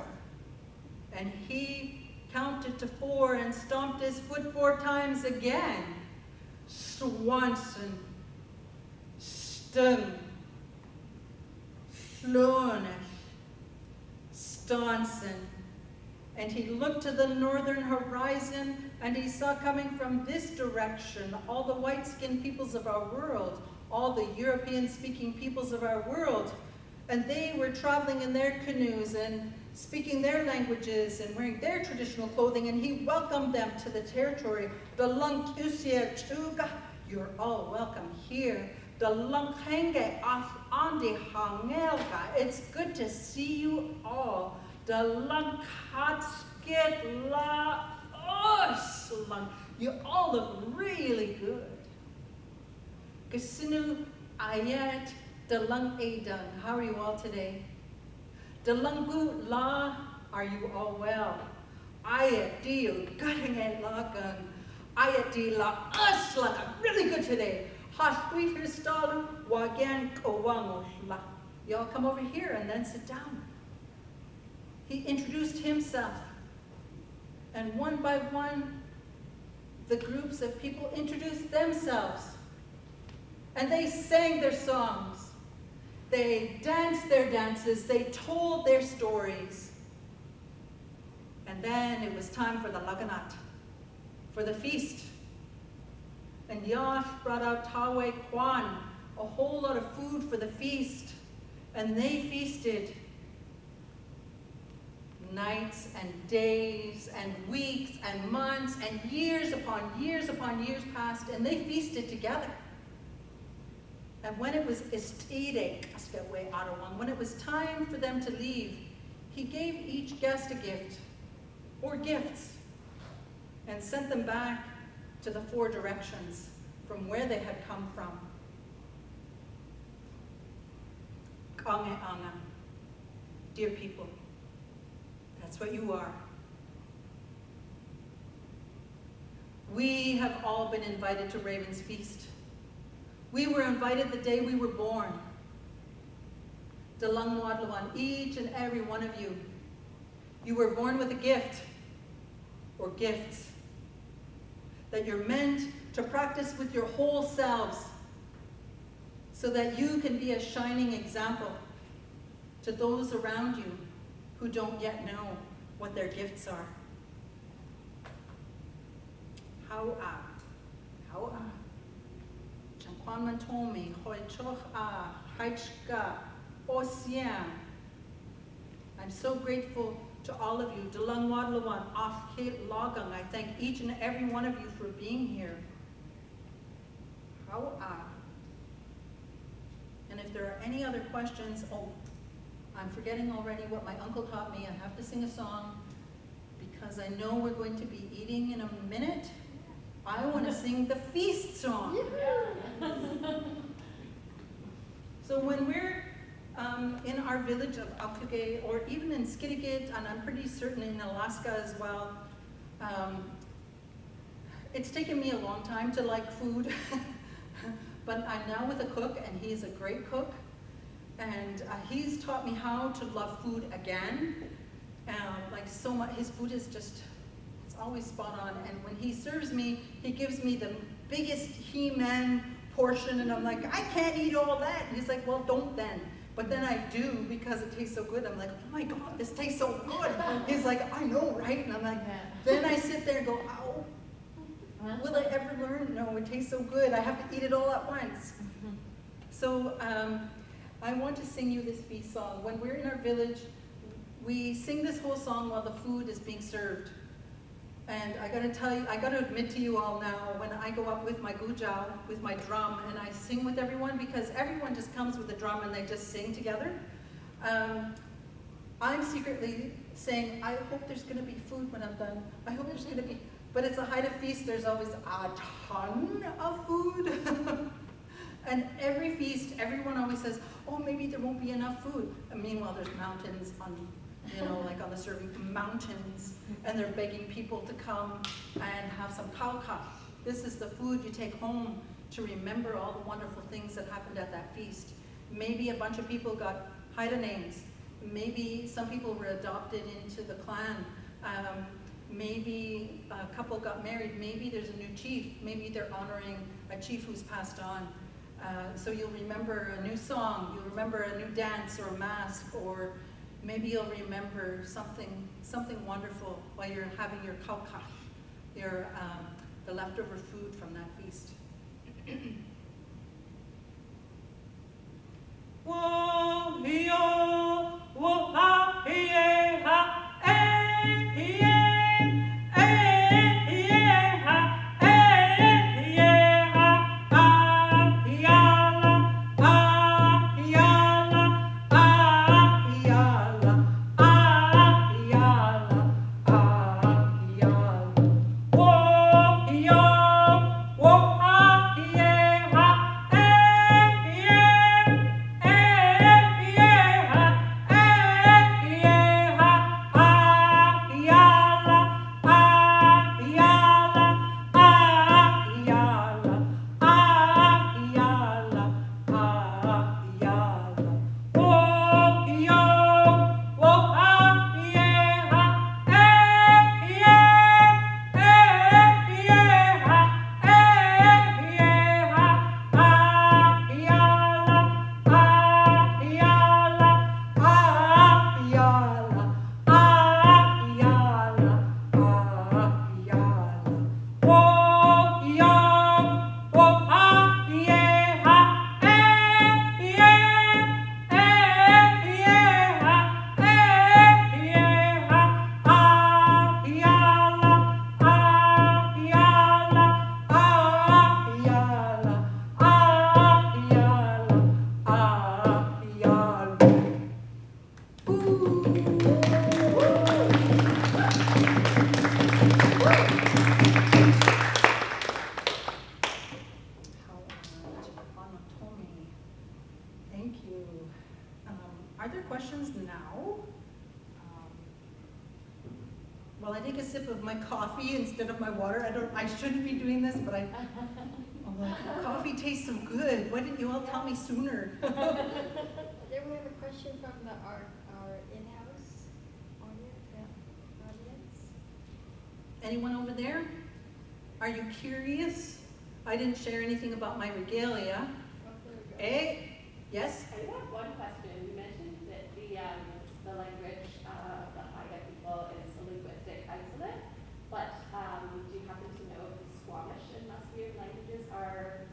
and he counted to 4 and stomped his foot 4 times again. Swanson, Stung, Sloanish, Staunson. And he looked to the northern horizon, and he saw coming from this direction all the white-skinned peoples of our world, all the European-speaking peoples of our world. And they were traveling in their canoes and speaking their languages and wearing their traditional clothing, and he welcomed them to the territory. The lunk usia tuga, you're all welcome here. The lunk henge andi hangelga, it's good to see you all. The lunk hot skit la oslang, you all look really good. Gasinu ayat the lung adan, how are you all today? The lungu la, are you all well? Ayat diu gutting lagan. Ayat di la aslan, I'm really good today. Hasweeter stalu wagan kowangos la. Y'all come over here and then sit down. He introduced himself, and one by one, the groups of people introduced themselves, and they sang their songs. They danced their dances, they told their stories. And then it was time for the laganat, for the feast. And Yash brought out Tawe Kwan, a whole lot of food for the feast. And they feasted nights and days and weeks and months and years upon years passed, and they feasted together. And when it was when it was time for them to leave, he gave each guest a gift, or gifts, and sent them back to the 4 directions from where they had come from. Kange anga, dear people, that's what you are. We have all been invited to Raven's Feast. We were invited the day we were born. Dalangwadlawan, each and every one of you. You were born with a gift, or gifts, that you're meant to practice with your whole selves, so that you can be a shining example to those around you who don't yet know what their gifts are. How I'm so grateful to all of you. I thank each and every one of you for being here. And if there are any other questions, I'm forgetting already what my uncle taught me. I have to sing a song because I know we're going to be eating in a minute. I want to sing the feast song. So when we're in our village of Altuge, or even in Skidegate, and I'm pretty certain in Alaska as well, it's taken me a long time to like food, but I'm now with a cook, and he's a great cook, and he's taught me how to love food again. Like so much, his food is just, it's always spot on, and when he serves me, he gives me the biggest He-Man portion, and I'm like, I can't eat all that. And he's like, well, don't then. But then I do because it tastes so good. I'm like, oh my God, this tastes so good. He's like, I know, right? And I'm like, then I sit there and go, ow, will I ever learn? No, it tastes so good. I have to eat it all at once. So I want to sing you this feast song. When we're in our village, we sing this whole song while the food is being served. And I gotta tell you, I gotta admit to you all now, when I go up with my gujao, with my drum, and I sing with everyone, because everyone just comes with a drum and they just sing together, I'm secretly saying, I hope there's gonna be food when I'm done. I hope there's gonna be, but it's a Haida feast, there's always a ton of food. And every feast, everyone always says, oh, maybe there won't be enough food. And meanwhile, there's mountains on, you know, like on the serving, mountains, and they're begging people to come and have some kauka. This is the food you take home to remember all the wonderful things that happened at that feast. Maybe a bunch of people got Haida names. Maybe some people were adopted into the clan. Maybe a couple got married. Maybe there's a new chief. Maybe they're honoring a chief who's passed on. So you'll remember a new song, you'll remember a new dance or mask, or maybe you'll remember something wonderful while you're having your kauka, the leftover food from that feast. Are there questions now? Well, I take a sip of my coffee instead of my water. I shouldn't be doing this, but I'm like, coffee tastes so good. Why didn't you all tell me sooner? Then we have a question from our in-house audience. Anyone over there? Are you curious? I didn't share anything about my regalia. Eh? Yes? I have one question. You mentioned that the language of the Haida people is a linguistic isolate, but do you happen to know if the Squamish and Musqueam languages are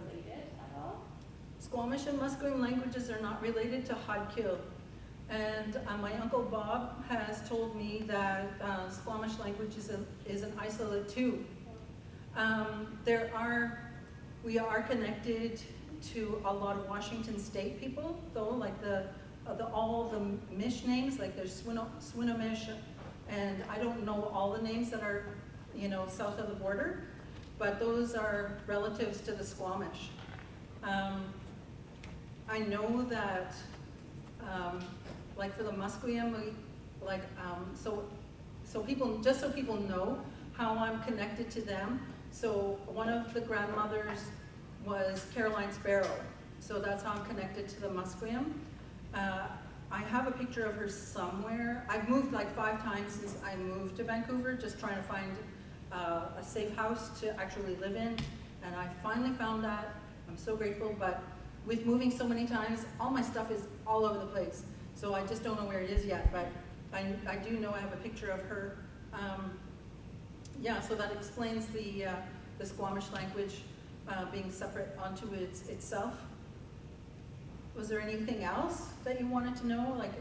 related at all? Squamish and Musqueam languages are not related to Haudenosaunee. And my Uncle Bob has told me that Squamish language is an isolate too. We are connected to a lot of Washington State people, though, like all the Mish names, like there's Swinomish, and I don't know all the names that are, south of the border, but those are relatives to the Squamish. I know that, like for the Musqueam, so people know how I'm connected to them. So one of the grandmothers was Caroline Sparrow. So that's how I'm connected to the Musqueam. I have a picture of her somewhere. I've moved like 5 times since I moved to Vancouver, just trying to find a safe house to actually live in. And I finally found that. I'm so grateful, but with moving so many times, all my stuff is all over the place. So I just don't know where it is yet, but I do know I have a picture of her. Yeah, so that explains the Squamish language being separate onto itself. Was there anything else that you wanted to know? Like,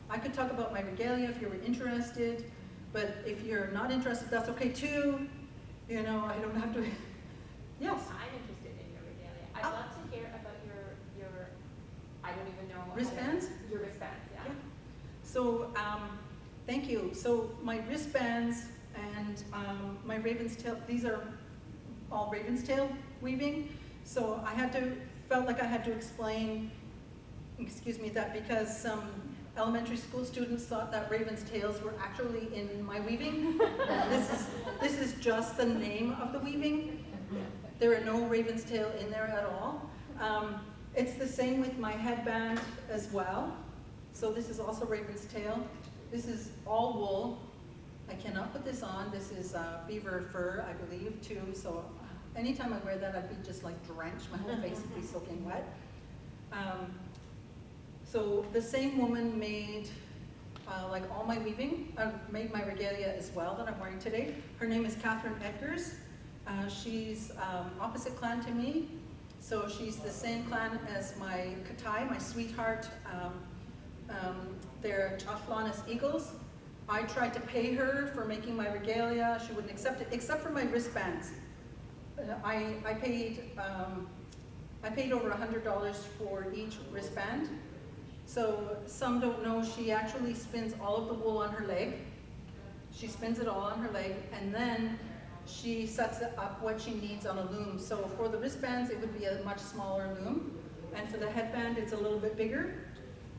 I could talk about my regalia if you were interested. But if you're not interested, that's okay too. You know, I don't have to. Yes. I'm interested in your regalia. I'd love to hear about your I don't even know. Wristbands? Your wristbands, yeah. Yeah. So, thank you. So my wristbands and my raven's tail, these are all raven's tail weaving. So felt like I had to explain, excuse me, that because some elementary school students thought that raven's tails were actually in my weaving. This is just the name of the weaving. There are no raven's tail in there at all. It's the same with my headband as well. So this is also raven's tail. This is all wool. I cannot put this on. This is beaver fur, I believe, too. So anytime I wear that, I'd be just like drenched. My whole face would be soaking wet. So the same woman made like all my weaving, made my regalia as well that I'm wearing today. Her name is Catherine Edgars. She's opposite clan to me. So she's the same clan as my Katai, my sweetheart. They're Chathlonis Eagles. I tried to pay her for making my regalia. She wouldn't accept it, except for my wristbands. I paid over $100 for each wristband. So some don't know, she actually spins all of the wool on her leg. She spins it all on her leg, and then she sets up what she needs on a loom. So for the wristbands, it would be a much smaller loom. And for the headband, it's a little bit bigger.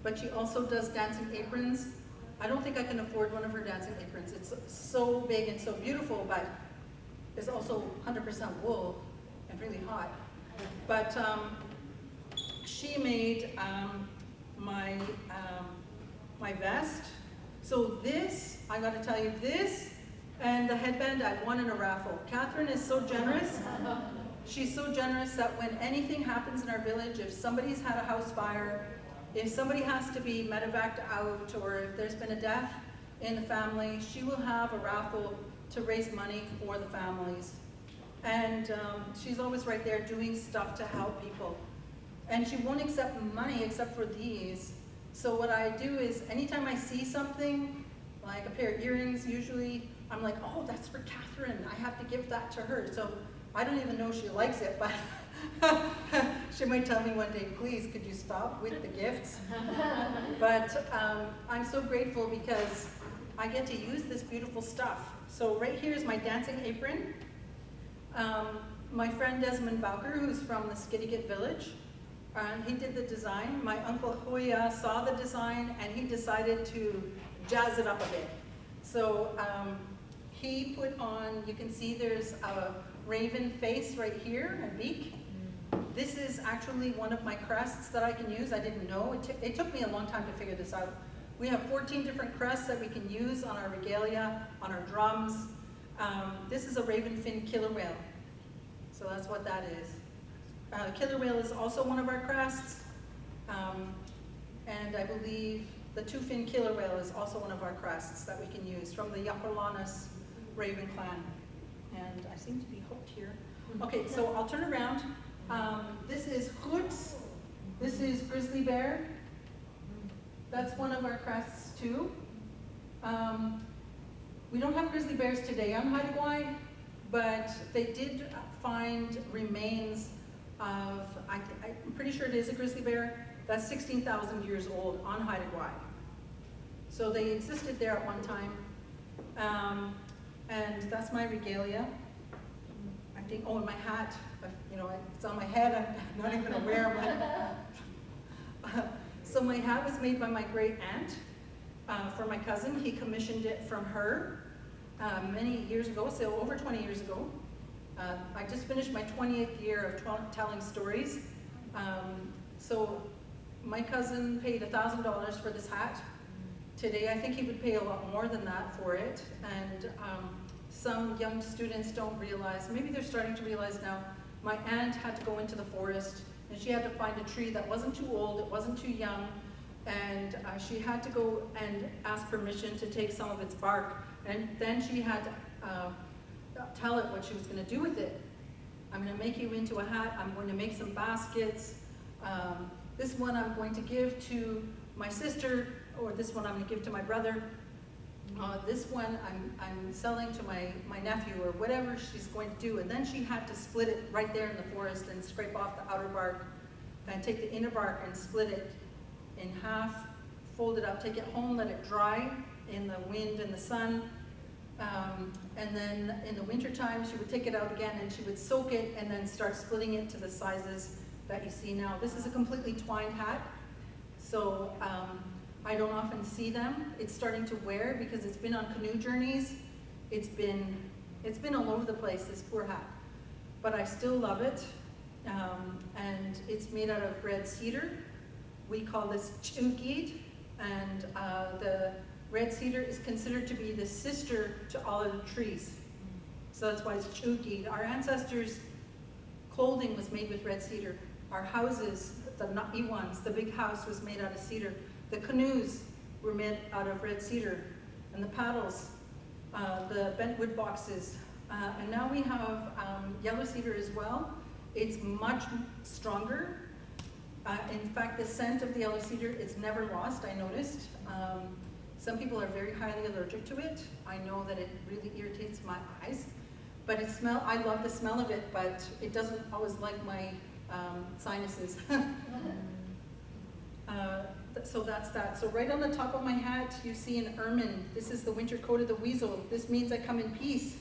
But she also does dancing aprons. I don't think I can afford one of her dancing aprons. It's so big and so beautiful, but it's also 100% wool and really hot. But she made my vest. So this, I gotta tell you, this and the headband I won in a raffle. Catherine is so generous. She's so generous that when anything happens in our village, if somebody's had a house fire, if somebody has to be medevaced out, or if there's been a death in the family, she will have a raffle to raise money for the families. And she's always right there doing stuff to help people. And she won't accept money except for these. So what I do is anytime I see something, like a pair of earrings usually, I'm like, oh, that's for Catherine. I have to give that to her. So I don't even know if she likes it, but she might tell me one day, please, could you stop with the gifts? But I'm so grateful because I get to use this beautiful stuff. So right here is my dancing apron. My friend Desmond Bowker, who's from the Skidegate village, he did the design. My uncle Hoya saw the design and he decided to jazz it up a bit. So he put on, you can see there's a raven face right here, a beak. This is actually one of my crests that I can use. I didn't know. It took me a long time to figure this out. We have 14 different crests that we can use on our regalia, on our drums. This is a raven fin killer whale. So that's what that is. Killer whale is also one of our crests. And I believe the two-fin killer whale is also one of our crests that we can use from the Yaqualanas Raven clan. And I seem to be hooked here. Okay, so I'll turn around. This is Hoots. This is grizzly bear. That's one of our crests too. We don't have grizzly bears today on Haida, but they did find remains of, I'm pretty sure it is a grizzly bear, that's 16,000 years old on Haida. So they existed there at one time. And that's my regalia. I think, oh, and my hat, you know, it's on my head, I'm not even aware of it. So my hat was made by my great aunt for my cousin. He commissioned it from her many years ago, so over 20 years ago. I just finished my 20th year of telling stories. So my cousin paid $1,000 for this hat. Today, I think he would pay a lot more than that for it. And some young students don't realize, maybe they're starting to realize now, my aunt had to go into the forest and she had to find a tree that wasn't too old, it wasn't too young, and she had to go and ask permission to take some of its bark. And then she had to tell it what she was going to do with it. I'm going to make you into a hat, I'm going to make some baskets. This one I'm going to give to my sister, or this one I'm going to give to my brother. This one I'm selling to my nephew or whatever she's going to do, and then she had to split it right there in the forest and scrape off the outer bark and take the inner bark and split it in half, fold it up, take it home, let it dry in the wind and the sun, and then in the winter time she would take it out again and she would soak it and then start splitting it to the sizes that you see now. This is a completely twined hat, so I don't often see them. It's starting to wear because it's been on canoe journeys. It's been all over the place, this poor hat. But I still love it. And it's made out of red cedar. We call this chugid, and the red cedar is considered to be the sister to all of the trees. So that's why it's chugid. Our ancestors' clothing was made with red cedar. Our houses, the iwans, the big house was made out of cedar. The canoes were made out of red cedar, and the paddles, the bent wood boxes. And now we have yellow cedar as well. It's much stronger. In fact, the scent of the yellow cedar is never lost, I noticed. Some people are very highly allergic to it. I know that it really irritates my eyes. But I love the smell of it, but it doesn't always like my sinuses. So that's that. So right on the top of my hat, you see an ermine. This is the winter coat of the weasel. This means I come in peace.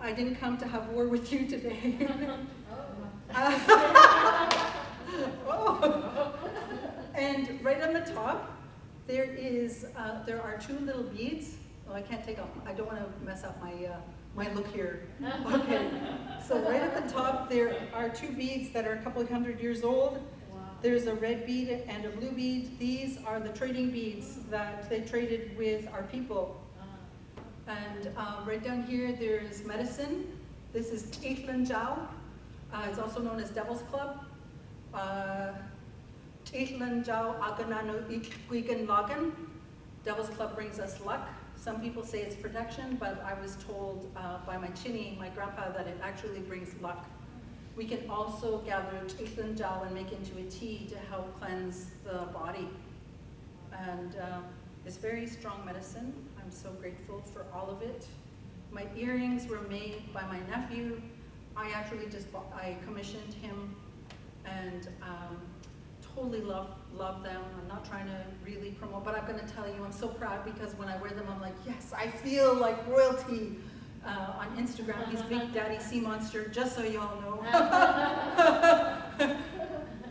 I didn't come to have war with you today. Oh. And right on the top, there are two little beads. Oh, I can't take off. I don't want to mess up my look here. Okay. So right at the top, there are two beads that are a couple of 100 years old. There's a red bead and a blue bead. These are the trading beads that they traded with our people. And right down here, there's medicine. This is Teitlan Jiao. It's also known as Devil's Club. Teitlan Jiao Agananu Ikwigan Logan. Devil's Club brings us luck. Some people say it's protection, but I was told by my chinny, my grandpa, that it actually brings luck. We can also gather Teitlan Jiao and make into a tea to help cleanse the body. And it's very strong medicine. I'm so grateful for all of it. My earrings were made by my nephew. I actually I commissioned him and totally love them. I'm not trying to really promote, but I'm gonna tell you, I'm so proud because when I wear them, I'm like, yes, I feel like royalty. On Instagram, he's Big Daddy Sea Monster, just so y'all know.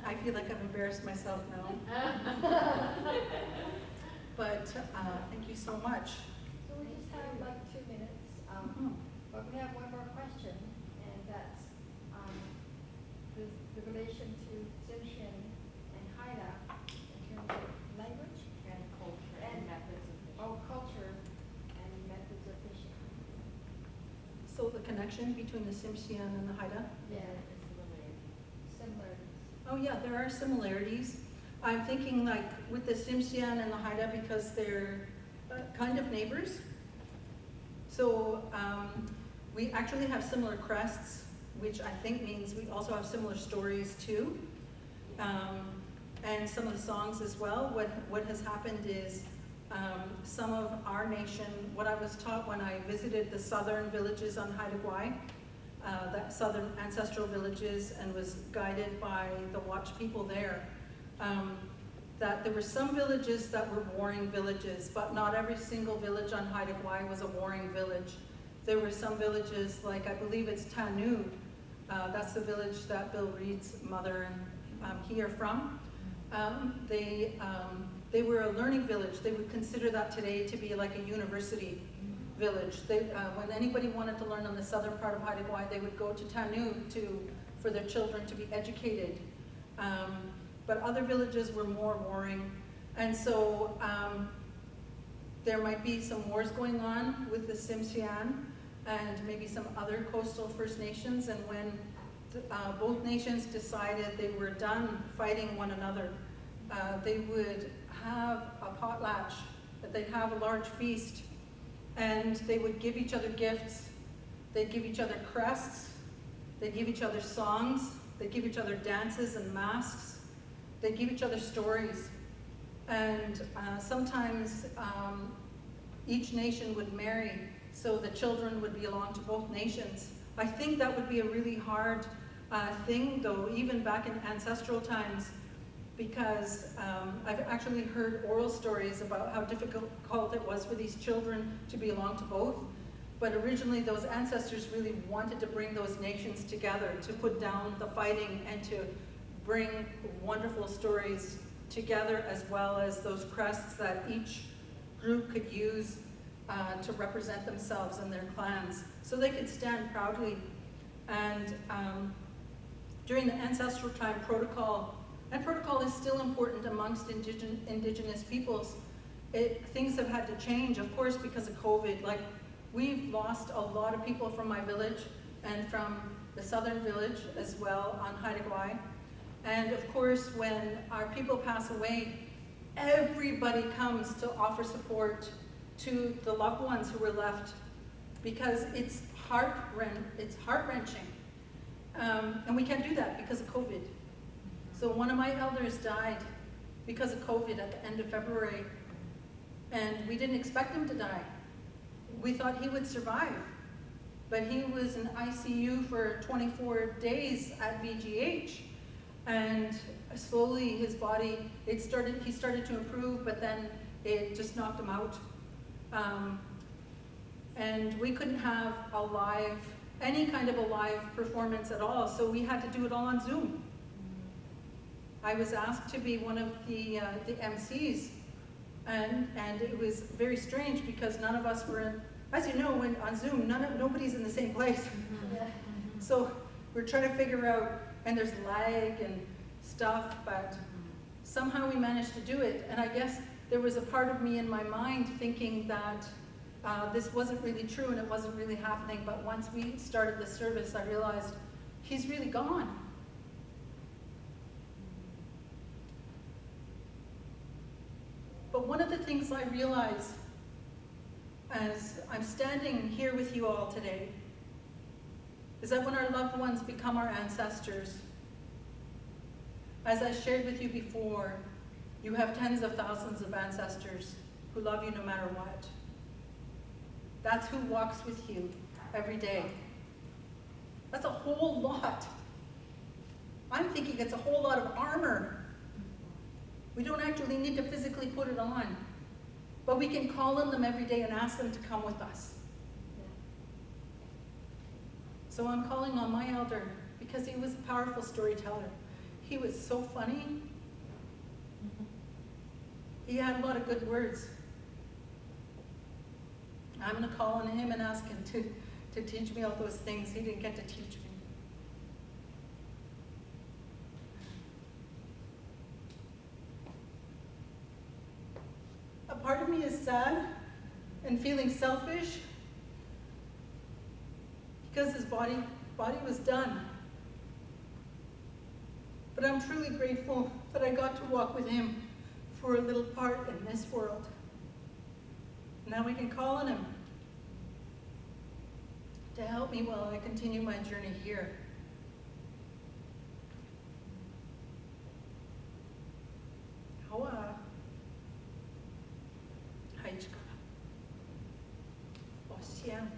I feel like I've embarrassed myself now. But thank you so much. So we just have like 2 minutes, but we have one more question, and that's the relation to Tsimshian and Haida in terms of language And culture and methods of fishing. Oh, culture and methods of fishing. So the connection between the Tsimshian and the Haida? Yeah, Similar. similarities. Oh yeah, there are similarities. I'm thinking like with the Tsimshian and the Haida because they're kind of neighbors. So we actually have similar crests, which I think means we also have similar stories too. And some of the songs as well. What has happened is some of our nation, what I was taught when I visited the southern villages on Haida Gwaii, that southern ancestral villages, and was guided by the Watch people there, that there were some villages that were warring villages, but not every single village on Haida Gwaii was a warring village. There were some villages, like I believe it's Tanu, that's the village that Bill Reed's mother and he are from. They were a learning village. They would consider that today to be like a university village. When anybody wanted to learn on the southern part of Haida Gwaii, they would go to Tanu for their children to be educated. But other villages were more warring. And so there might be some wars going on with the Tsimshian and maybe some other coastal First Nations. And when both nations decided they were done fighting one another, they would have a potlatch, that they'd have a large feast, and they would give each other gifts. They'd give each other crests. They'd give each other songs. They'd give each other dances and masks. They'd give each other stories. And sometimes each nation would marry, so the children would belong to both nations. I think that would be a really hard thing, though, even back in ancestral times, because I've actually heard oral stories about how difficult it was for these children to belong to both. But originally those ancestors really wanted to bring those nations together, to put down the fighting and to bring wonderful stories together, as well as those crests that each group could use to represent themselves and their clans, so they could stand proudly. And during the ancestral time, protocol is still important amongst indigenous peoples. Things have had to change, of course, because of COVID. Like, we've lost a lot of people from my village and from the southern village as well on Haida. And of course, when our people pass away, everybody comes to offer support to the loved ones who were left, because it's heart-wrenching. And we can't do that because of COVID. So one of my elders died because of COVID at the end of February, and we didn't expect him to die. We thought he would survive, but he was in ICU for 24 days at VGH, and slowly his body, he started to improve, but then it just knocked him out. And we couldn't have any kind of a live performance at all, so we had to do it all on Zoom. I was asked to be one of the MCs, and it was very strange because none of us were in, as you know, when on Zoom, nobody's in the same place. So we're trying to figure out, and there's lag and stuff, but somehow we managed to do it. And I guess there was a part of me in my mind thinking that this wasn't really true and it wasn't really happening, but once we started the service, I realized he's really gone. But one of the things I realized as I'm standing here with you all today is that when our loved ones become our ancestors, as I shared with you before, you have tens of thousands of ancestors who love you no matter what. That's who walks with you every day. That's a whole lot. I'm thinking it's a whole lot of armor. We don't actually need to physically put it on, but we can call on them every day and ask them to come with us. So I'm calling on my elder because he was a powerful storyteller. He was so funny. He had a lot of good words. I'm going to call on him and ask him to teach me all those things he didn't get to teach me. A part of me is sad and feeling selfish because his body was done. But I'm truly grateful that I got to walk with him for a little part in this world. Now we can call on him to help me while I continue my journey here. Hoa. Haichka. Ocean.